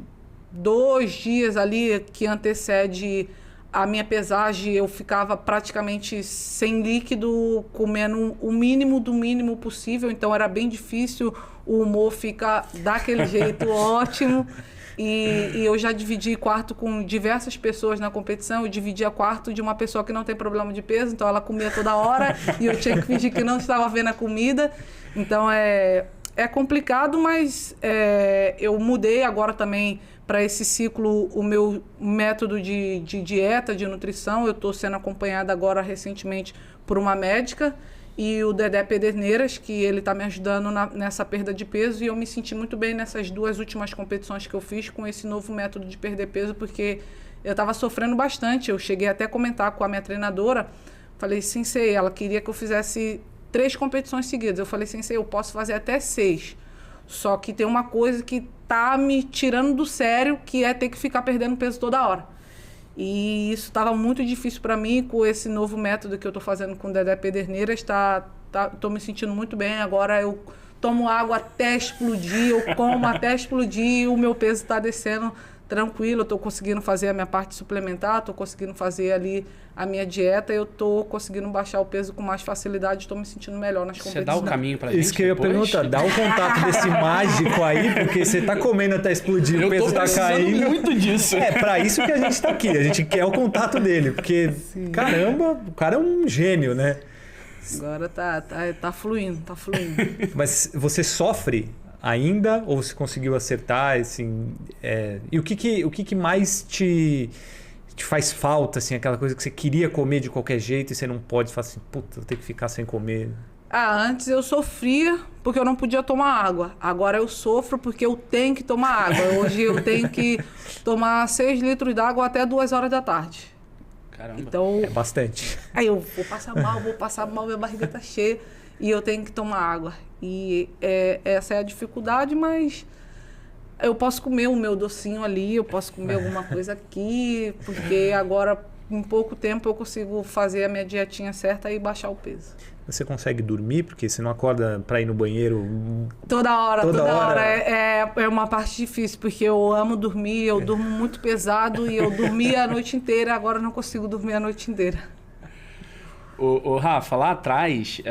2 dias ali que antecede a minha pesagem, eu ficava praticamente sem líquido, comendo o mínimo do mínimo possível, então era bem difícil, o humor fica daquele jeito ótimo. E eu já dividi quarto com diversas pessoas na competição. Eu dividia quarto de uma pessoa que não tem problema de peso, então ela comia toda hora e eu tinha que fingir que não estava vendo a comida. Então é complicado, mas eu mudei agora também para esse ciclo o meu método de dieta, de nutrição. Eu estou sendo acompanhada agora recentemente por uma médica, e o Dedé Pederneiras, que ele está me ajudando nessa perda de peso, e eu me senti muito bem nessas 2 últimas competições que eu fiz com esse novo método de perder peso, porque eu estava sofrendo bastante. Eu cheguei até a comentar com a minha treinadora, falei, sensei, ela queria que eu fizesse 3 competições seguidas. Eu falei, sensei, eu posso fazer até 6, só que tem uma coisa que tá me tirando do sério, que é ter que ficar perdendo peso toda hora. E isso estava muito difícil para mim. Com esse novo método que eu estou fazendo com o Dedé Pederneiras, estou me sentindo muito bem. Agora eu tomo água até explodir, eu como até explodir, o meu peso está descendo tranquilo. Eu estou conseguindo fazer a minha parte suplementar, estou conseguindo fazer ali a minha dieta, eu estou conseguindo baixar o peso com mais facilidade, estou me sentindo melhor nas competições. Você dá o caminho pra gente? Isso que eu ia perguntar, dá o contato desse mágico aí, porque você tá comendo até explodir, o peso tá caindo. Eu tô muito disso. Pra isso que a gente tá aqui, a gente quer o contato dele, porque, caramba, o cara é um gênio, né? Agora tá fluindo, tá fluindo. Mas você sofre ainda, ou você conseguiu acertar, assim, e o que mais te faz falta, assim, aquela coisa que você queria comer de qualquer jeito e você não pode, falar assim, puta, vou ter que ficar sem comer? Antes eu sofria porque eu não podia tomar água. Agora eu sofro porque eu tenho que tomar água. Hoje eu tenho que tomar 6 litros d'água até 2 horas da tarde. Caramba. Então, É bastante. Aí eu vou passar mal, minha barriga tá cheia e eu tenho que tomar água. E essa é a dificuldade, mas eu posso comer o meu docinho ali, eu posso comer alguma coisa aqui, porque agora, em pouco tempo, eu consigo fazer a minha dietinha certa e baixar o peso. Você consegue dormir? Porque você não acorda para ir no banheiro? Toda hora. É uma parte difícil, porque eu amo dormir, eu durmo muito pesado e eu dormia a noite inteira, agora eu não consigo dormir a noite inteira. O Rafa, lá atrás,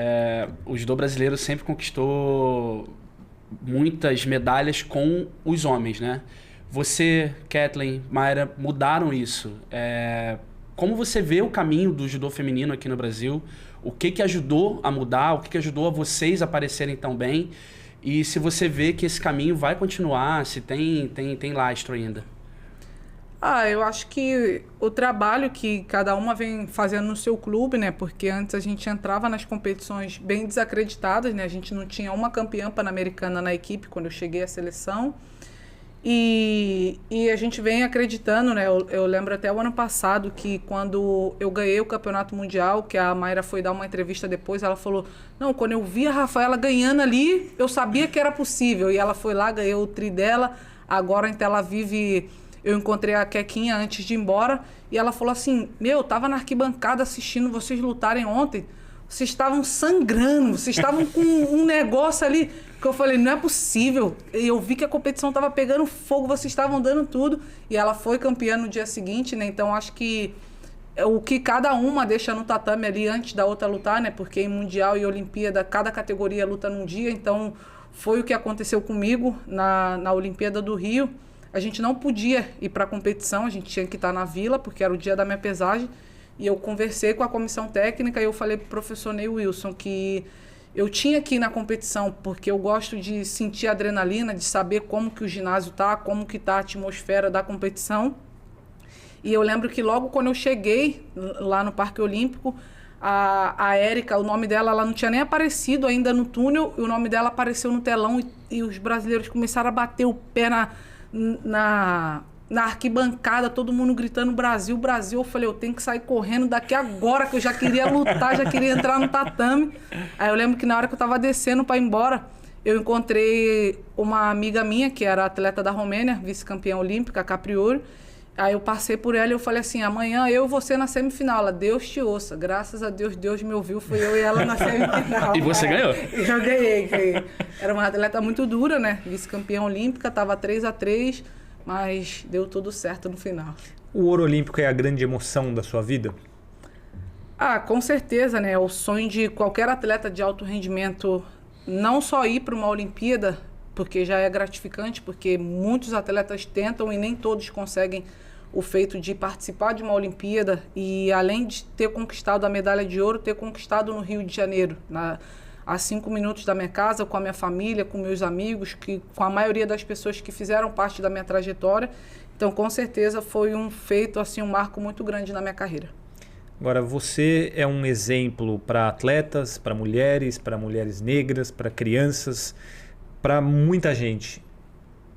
o judô brasileiro sempre conquistou muitas medalhas com os homens, né? Você, Kathleen, Mayra, mudaram isso. Como você vê o caminho do judô feminino aqui no Brasil? O que ajudou a mudar? O que ajudou a vocês aparecerem tão bem? E se você vê que esse caminho vai continuar, se tem lastro ainda? Eu acho que o trabalho que cada uma vem fazendo no seu clube, né? Porque antes a gente entrava nas competições bem desacreditadas, né? A gente não tinha uma campeã pan-americana na equipe quando eu cheguei à seleção. E a gente vem acreditando, né? Eu lembro até o ano passado que quando eu ganhei o campeonato mundial, que a Mayra foi dar uma entrevista depois, ela falou, não, quando eu vi a Rafaela ganhando ali, eu sabia que era possível. E ela foi lá, ganhou o tri dela. Agora em Tel Aviv, eu encontrei a Kequinha antes de ir embora e ela falou assim, eu tava na arquibancada assistindo vocês lutarem ontem, vocês estavam sangrando, vocês estavam com um negócio ali. Porque eu falei, não é possível. E eu vi que a competição estava pegando fogo, vocês estavam dando tudo. E ela foi campeã no dia seguinte, né? Então, acho que o que cada uma deixa no tatame ali antes da outra lutar, né? Porque em Mundial e Olimpíada, cada categoria luta num dia. Então, foi o que aconteceu comigo na Olimpíada do Rio. A gente não podia ir para a competição, a gente tinha que estar na vila, porque era o dia da minha pesagem. E eu conversei com a comissão técnica e eu falei para o professor Ney Wilson que eu tinha que ir na competição, porque eu gosto de sentir adrenalina, de saber como que o ginásio tá, como que tá a atmosfera da competição. E eu lembro que logo quando eu cheguei lá no Parque Olímpico, a Érica, o nome dela, ela não tinha nem aparecido ainda no túnel, e o nome dela apareceu no telão e os brasileiros começaram a bater o pé na arquibancada, todo mundo gritando Brasil, Brasil. Eu falei, eu tenho que sair correndo daqui agora, que eu já queria lutar, já queria entrar no tatame. Aí eu lembro que na hora que eu tava descendo para ir embora, eu encontrei uma amiga minha, que era atleta da Romênia, vice-campeã olímpica, a Caprioro. Aí eu passei por ela e eu falei assim, amanhã eu e você na semifinal. Ela, Deus te ouça. Graças a Deus, Deus me ouviu. Fui eu e ela na semifinal. E você ganhou? Eu ganhei. Era uma atleta muito dura, né? Vice-campeã olímpica, tava 3-3, mas deu tudo certo no final. O ouro olímpico é a grande emoção da sua vida? Ah, com certeza, né? O sonho de qualquer atleta de alto rendimento, não só ir para uma Olimpíada, porque já é gratificante, porque muitos atletas tentam e nem todos conseguem o feito de participar de uma Olimpíada e, além de ter conquistado a medalha de ouro, ter conquistado no Rio de Janeiro, a 5 minutos da minha casa, com a minha família, com meus amigos, com a maioria das pessoas que fizeram parte da minha trajetória. Então, com certeza, foi um feito, assim, um marco muito grande na minha carreira. Agora, você é um exemplo para atletas, para mulheres negras, para crianças, para muita gente.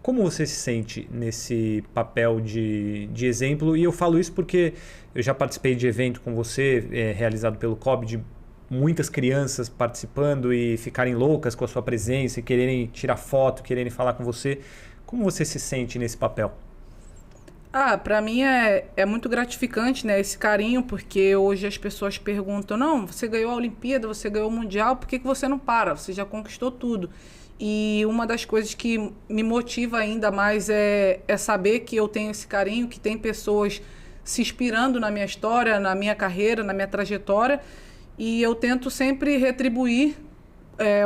Como você se sente nesse papel de exemplo? E eu falo isso porque eu já participei de evento com você, realizado pelo COB, de muitas crianças participando e ficarem loucas com a sua presença e quererem tirar foto, quererem falar com você. Como você se sente nesse papel? Para mim é muito gratificante, né, esse carinho, porque hoje as pessoas perguntam, não, você ganhou a Olimpíada, você ganhou o Mundial, por que você não para? Você já conquistou tudo. E uma das coisas que me motiva ainda mais é saber que eu tenho esse carinho, que tem pessoas se inspirando na minha história, na minha carreira, na minha trajetória, e eu tento sempre retribuir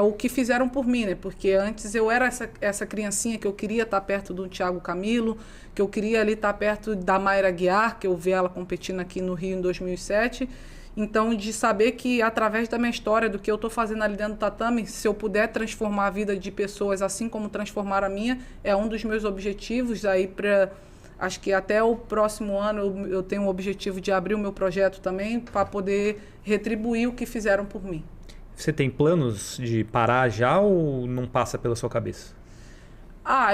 o que fizeram por mim, né? Porque antes eu era essa criancinha que eu queria estar perto do Thiago Camilo, que eu queria ali estar perto da Mayra Guiar, que eu vi ela competindo aqui no Rio em 2007. Então, de saber que através da minha história, do que eu estou fazendo ali dentro do tatame, se eu puder transformar a vida de pessoas assim como transformaram a minha, é um dos meus objetivos. Aí, acho que até o próximo ano eu tenho o objetivo de abrir o meu projeto também para poder retribuir o que fizeram por mim. Você tem planos de parar já ou não passa pela sua cabeça?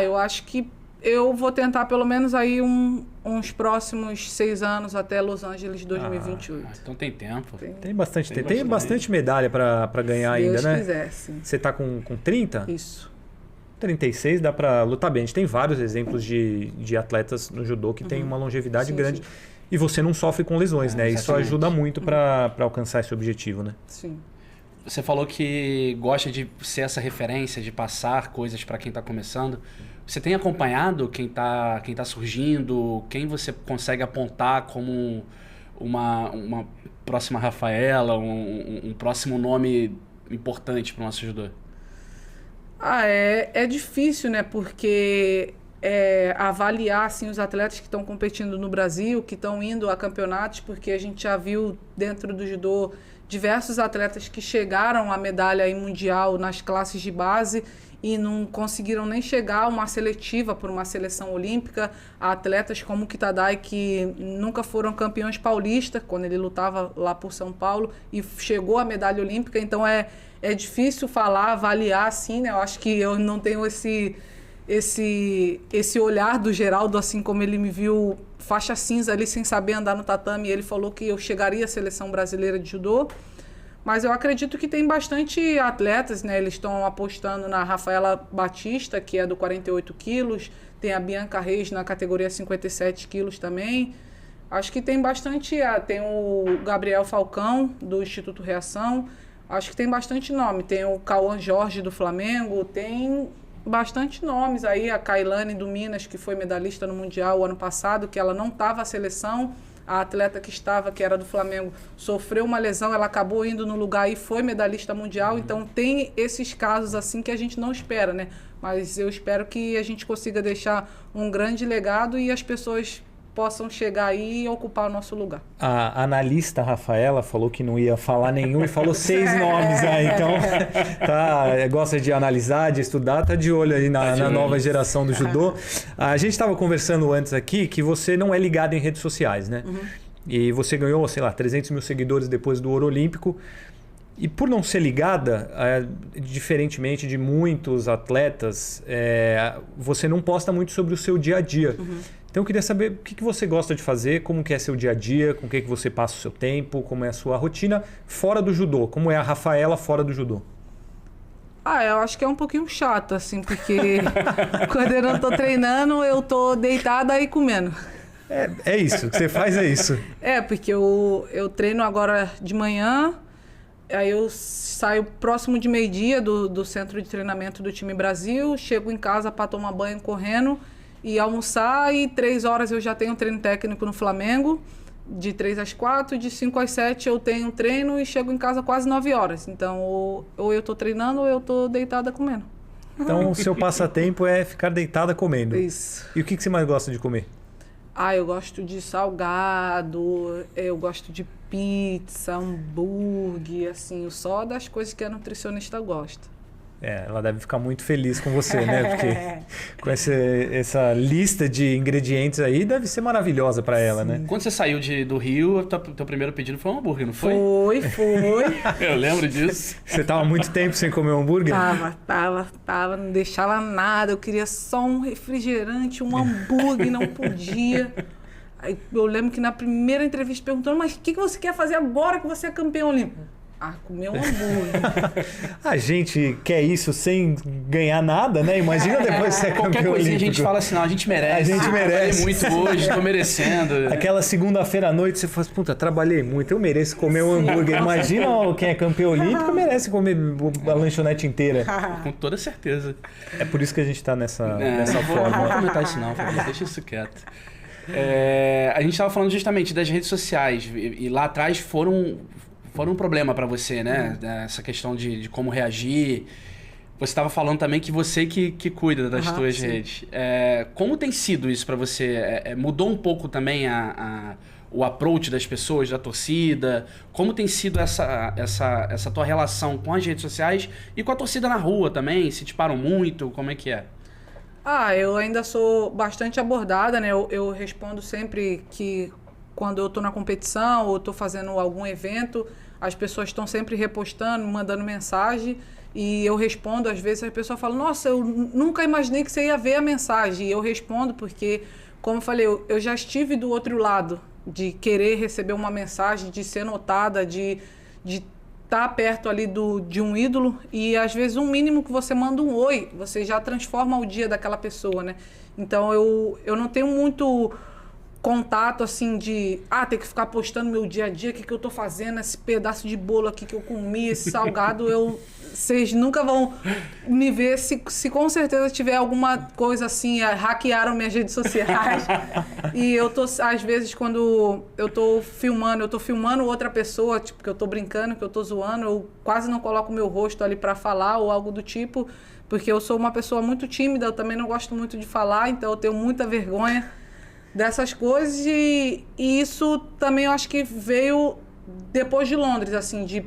Eu acho que eu vou tentar pelo menos aí uns próximos 6 anos até Los Angeles 2028. Então tem tempo. Tem bastante tempo. Tem bastante medalha para ganhar ainda, né? Se Deus quiser, sim. Você está com 30? Isso. 36 dá para lutar bem. A gente tem vários exemplos de atletas no judô que têm uma longevidade grande. Sim. E você não sofre com lesões, né? Exatamente. Isso ajuda muito para alcançar esse objetivo, né? Sim. Você falou que gosta de ser essa referência, de passar coisas para quem está começando. Você tem acompanhado quem tá surgindo? Quem você consegue apontar como uma próxima Rafaela, um próximo nome importante para o nosso judô? É difícil, né? Porque avaliar assim, os atletas que estão competindo no Brasil, que estão indo a campeonatos, porque a gente já viu dentro do judô diversos atletas que chegaram à medalha em mundial nas classes de base e não conseguiram nem chegar a uma seletiva por uma seleção olímpica. Há atletas como o Kitadai, que nunca foram campeões paulistas, quando ele lutava lá por São Paulo, e chegou à medalha olímpica. Então é difícil falar, avaliar assim, né? Eu acho que eu não tenho esse olhar do Geraldo, assim como ele me viu faixa cinza ali sem saber andar no tatame, e ele falou que eu chegaria à seleção brasileira de judô. Mas eu acredito que tem bastante atletas, né? Eles estão apostando na Rafaela Batista, que é do 48 quilos, tem a Bianca Reis na categoria 57 quilos também. Acho que tem bastante, tem o Gabriel Falcão, do Instituto Reação, Acho que tem bastante nome. Tem o Cauã Jorge do Flamengo, tem bastante nomes aí. A Kailane do Minas, que foi medalhista no Mundial o ano passado, que ela não estava à seleção. A atleta que estava, que era do Flamengo, sofreu uma lesão, ela acabou indo no lugar e foi medalhista mundial. Então tem esses casos assim que a gente não espera, né? Mas eu espero que a gente consiga deixar um grande legado e as pessoas possam chegar aí e ocupar o nosso lugar. A analista Rafaela falou que não ia falar nenhum e falou 6 nomes aí, então gosta de analisar, de estudar, tá de olho aí na nova geração do judô. A gente estava conversando antes aqui que você não é ligado em redes sociais, né? Uhum. E você ganhou, sei lá, 300 mil seguidores depois do Ouro Olímpico. E por não ser ligada, diferentemente de muitos atletas, você não posta muito sobre o seu dia a dia. Uhum. Então eu queria saber o que você gosta de fazer, como que é seu dia a dia, com o que você passa o seu tempo, como é a sua rotina fora do judô, como é a Rafaela fora do judô. Eu acho que é um pouquinho chato, assim, porque quando eu não tô treinando, eu tô deitada e comendo. É isso, o que você faz é isso. Porque eu treino agora de manhã, aí eu saio próximo de meio-dia do centro de treinamento do time Brasil, chego em casa para tomar banho correndo e almoçar, e 3 horas eu já tenho treino técnico no Flamengo, de 3 às 4, de 5 às 7 eu tenho treino e chego em casa quase 9 horas. Então, ou eu tô treinando ou eu tô deitada comendo. Então, o seu passatempo é ficar deitada comendo. Isso. E o que você mais gosta de comer? Eu gosto de salgado, eu gosto de pizza, hambúrguer, assim, só das coisas que a nutricionista gosta. Ela deve ficar muito feliz com você, né? Porque com essa lista de ingredientes aí deve ser maravilhosa para ela, né? Quando você saiu do Rio, teu primeiro pedido foi um hambúrguer, não foi? Foi. Eu lembro disso. Você tava muito tempo sem comer um hambúrguer? Tava, não deixava nada. Eu queria só um refrigerante, um hambúrguer, não podia. Aí eu lembro que na primeira entrevista perguntando, mas o que você quer fazer agora que você é campeão olímpico? Comer um hambúrguer. A gente quer isso sem ganhar nada, né? Imagina depois você é campeão qualquer coisinha olímpico. A gente fala assim, não, a gente merece. A gente merece. Muito hoje, tô merecendo. Aquela segunda-feira à noite você fala, puta, trabalhei muito, eu mereço comer um hambúrguer. Imagina quem é campeão olímpico merece comer a lanchonete inteira. Com toda certeza. É por isso que a gente tá nessa forma. Não vou comentar isso não, deixa isso quieto. A gente estava falando justamente das redes sociais e lá atrás foram um problema para você, né? Essa questão de como reagir. Você estava falando também que você que cuida das suas redes. Como tem sido isso para você? Mudou um pouco também o approach das pessoas, da torcida? Como tem sido essa tua relação com as redes sociais e com a torcida na rua também? Se te param muito? Como é que é? Eu ainda sou bastante abordada, né? Eu respondo sempre que quando eu estou na competição ou estou fazendo algum evento, as pessoas estão sempre repostando, mandando mensagem e eu respondo. Às vezes a pessoa fala, nossa, eu nunca imaginei que você ia ver a mensagem. E eu respondo porque, como eu falei, eu já estive do outro lado, de querer receber uma mensagem, de ser notada, de estar perto ali de um ídolo. E às vezes um mínimo que você manda um oi, você já transforma o dia daquela pessoa, né? Então eu não tenho muito contato assim de ter que ficar postando meu dia a dia, o que eu tô fazendo, esse pedaço de bolo aqui que eu comi, esse salgado, vocês nunca vão me ver se com certeza tiver alguma coisa assim, hackearam minhas redes sociais. E eu tô, às vezes, quando eu tô filmando outra pessoa, tipo, que eu tô brincando, que eu tô zoando, eu quase não coloco meu rosto ali para falar ou algo do tipo, porque eu sou uma pessoa muito tímida, eu também não gosto muito de falar, então eu tenho muita vergonha dessas coisas e isso também eu acho que veio depois de Londres, assim, de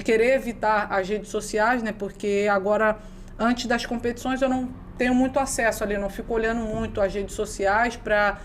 querer evitar as redes sociais, né? Porque agora, antes das competições, eu não tenho muito acesso ali, eu não fico olhando muito as redes sociais para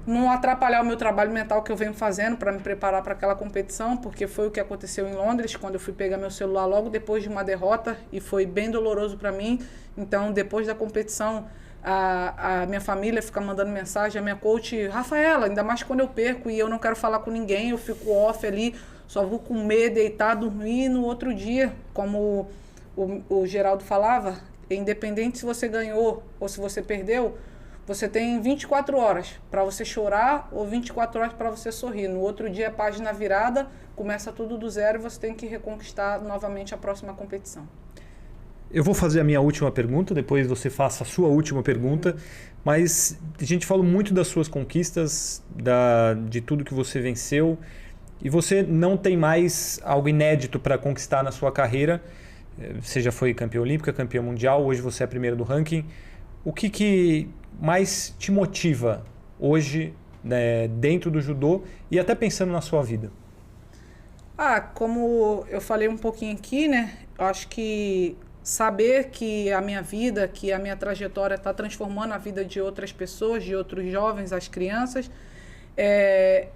não atrapalhar o meu trabalho mental que eu venho fazendo para me preparar para aquela competição, porque foi o que aconteceu em Londres, quando eu fui pegar meu celular logo depois de uma derrota e foi bem doloroso para mim. Então, depois da competição, a minha família fica mandando mensagem, a minha coach, Rafaela, ainda mais quando eu perco e eu não quero falar com ninguém, eu fico off ali, só vou comer, deitar, dormir, e no outro dia, como o Geraldo falava, independente se você ganhou ou se você perdeu, você tem 24 horas para você chorar ou 24 horas para você sorrir. No outro dia, página virada, começa tudo do zero e você tem que reconquistar novamente a próxima competição. Eu vou fazer a minha última pergunta, depois você faça a sua última pergunta, mas a gente falou muito das suas conquistas, de tudo que você venceu, e você não tem mais algo inédito para conquistar na sua carreira. Você já foi campeã olímpica, campeã mundial, hoje você é a primeira do ranking. O que mais te motiva hoje, né, dentro do judô e até pensando na sua vida? Como eu falei um pouquinho aqui, né? Eu acho que saber que a minha vida, que a minha trajetória está transformando a vida de outras pessoas, de outros jovens, as crianças, é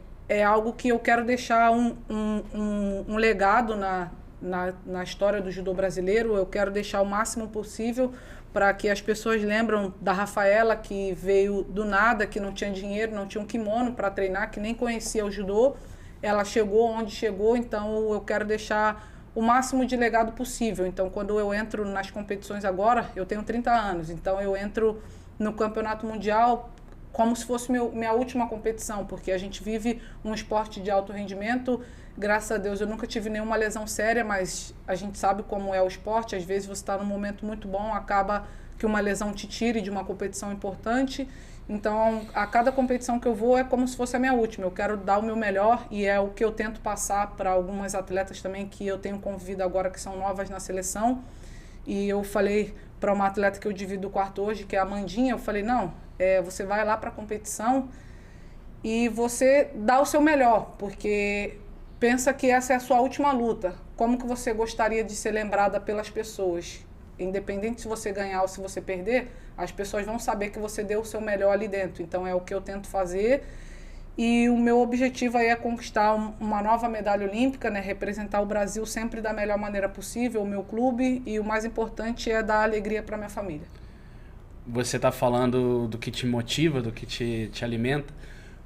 algo que eu quero deixar um legado na história do judô brasileiro. Eu quero deixar o máximo possível para que as pessoas lembram da Rafaela, que veio do nada, que não tinha dinheiro, não tinha um kimono para treinar, que nem conhecia o judô. Ela chegou onde chegou, então eu quero deixar o máximo de legado possível. Então, quando eu entro nas competições agora, eu tenho 30 anos, então eu entro no campeonato mundial como se fosse minha última competição, porque a gente vive um esporte de alto rendimento. Graças a Deus eu nunca tive nenhuma lesão séria, mas a gente sabe como é o esporte. Às vezes você está num momento muito bom, acaba que uma lesão te tire de uma competição importante. Então, a cada competição que eu vou é como se fosse a minha última. Eu quero dar o meu melhor e é o que eu tento passar para algumas atletas também que eu tenho convivido agora, que são novas na seleção. E eu falei para uma atleta que eu divido o quarto hoje, que é a Amandinha, eu falei, não, você vai lá para a competição e você dá o seu melhor, porque pensa que essa é a sua última luta. Como que você gostaria de ser lembrada pelas pessoas? Independente se você ganhar ou se você perder, as pessoas vão saber que você deu o seu melhor ali dentro. Então é o que eu tento fazer. E o meu objetivo aí é conquistar uma nova medalha olímpica, né? Representar o Brasil sempre da melhor maneira possível, o meu clube, e o mais importante é dar alegria para minha família. Você está falando do que te motiva, do que te alimenta.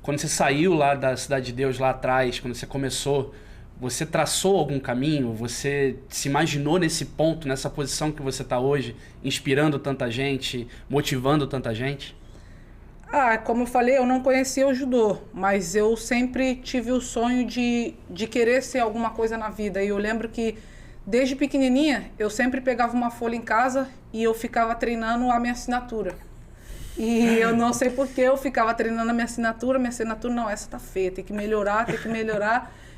Quando você saiu lá da Cidade de Deus, lá atrás, quando você começou, você traçou algum caminho? Você se imaginou nesse ponto, nessa posição que você está hoje, inspirando tanta gente, motivando tanta gente? Como eu falei, eu não conhecia o judô, mas eu sempre tive o sonho de querer ser alguma coisa na vida. E eu lembro que, desde pequenininha, eu sempre pegava uma folha em casa e eu ficava treinando a minha assinatura. E eu não sei por que eu ficava treinando a minha assinatura não, essa tá feia, tem que melhorar.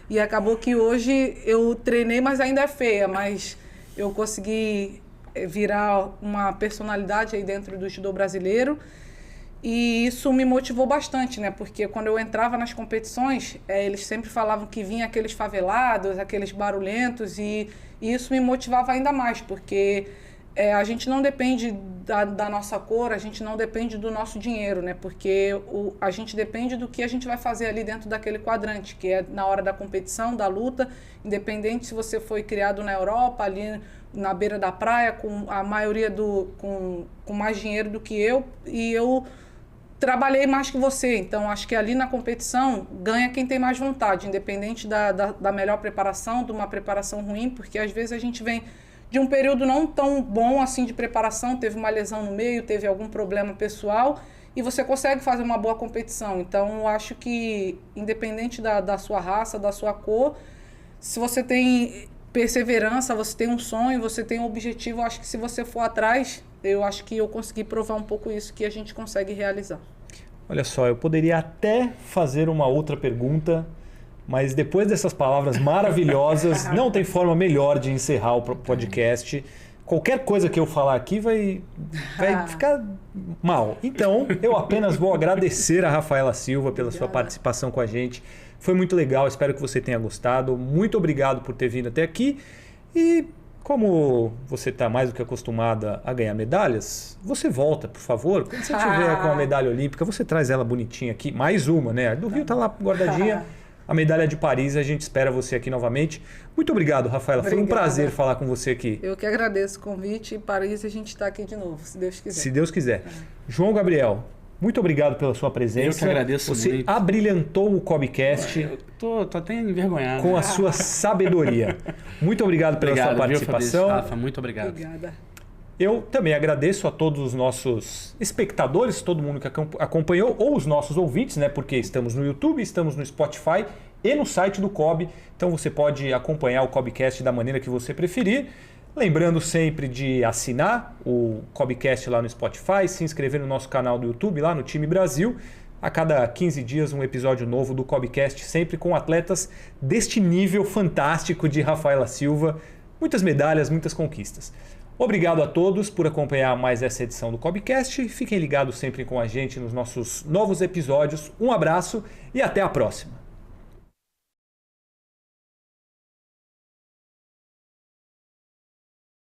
E acabou que hoje eu treinei, mas ainda é feia, mas eu consegui virar uma personalidade aí dentro do judô brasileiro. E isso me motivou bastante, né? Porque quando eu entrava nas competições, eles sempre falavam que vinha aqueles favelados, aqueles barulhentos, e isso me motivava ainda mais, porque a gente não depende da nossa cor, a gente não depende do nosso dinheiro, né? Porque a gente depende do que a gente vai fazer ali dentro daquele quadrante, que é na hora da competição, da luta, independente se você foi criado na Europa, ali na beira da praia, com a maioria com mais dinheiro do que eu, e eu trabalhei mais que você. Então, acho que ali na competição ganha quem tem mais vontade, independente da melhor preparação, de uma preparação ruim, porque às vezes a gente vem de um período não tão bom assim de preparação, teve uma lesão no meio, teve algum problema pessoal, e você consegue fazer uma boa competição. Então, eu acho que, independente da sua raça, da sua cor, se você tem perseverança, você tem um sonho, você tem um objetivo, eu acho que se você for atrás, eu acho que eu consegui provar um pouco isso, que a gente consegue realizar. Olha só, eu poderia até fazer uma outra pergunta, mas depois dessas palavras maravilhosas, não tem forma melhor de encerrar o podcast. Qualquer coisa que eu falar aqui vai ficar mal. Então, eu apenas vou agradecer a Rafaela Silva pela sua participação com a gente. Foi muito legal, espero que você tenha gostado. Muito obrigado por ter vindo até aqui. E como você está mais do que acostumada a ganhar medalhas, você volta, por favor. Quando você estiver com a medalha olímpica, você traz ela bonitinha aqui. Mais uma, né? A do Rio está lá guardadinha. A medalha de Paris, a gente espera você aqui novamente. Muito obrigado, Rafaela. Foi um prazer falar com você aqui. Eu que agradeço o convite. Em Paris a gente está aqui de novo, se Deus quiser. Se Deus quiser. João Gabriel, muito obrigado pela sua presença. Eu que agradeço Você muito. Abrilhantou o Cobcast. Eu tô até envergonhado. Com a sua sabedoria. Muito obrigado pela sua participação. Viu, Rafa? Muito obrigado. Obrigada. Eu também agradeço a todos os nossos espectadores, todo mundo que acompanhou, ou os nossos ouvintes, né? Porque estamos no YouTube, estamos no Spotify e no site do COB. Então você pode acompanhar o COBcast da maneira que você preferir. Lembrando sempre de assinar o COBcast lá no Spotify, se inscrever no nosso canal do YouTube, lá no Time Brasil. A cada 15 dias um episódio novo do COBcast, sempre com atletas deste nível fantástico de Rafaela Silva. Muitas medalhas, muitas conquistas. Obrigado a todos por acompanhar mais essa edição do COBcast. Fiquem ligados sempre com a gente nos nossos novos episódios. Um abraço e até a próxima.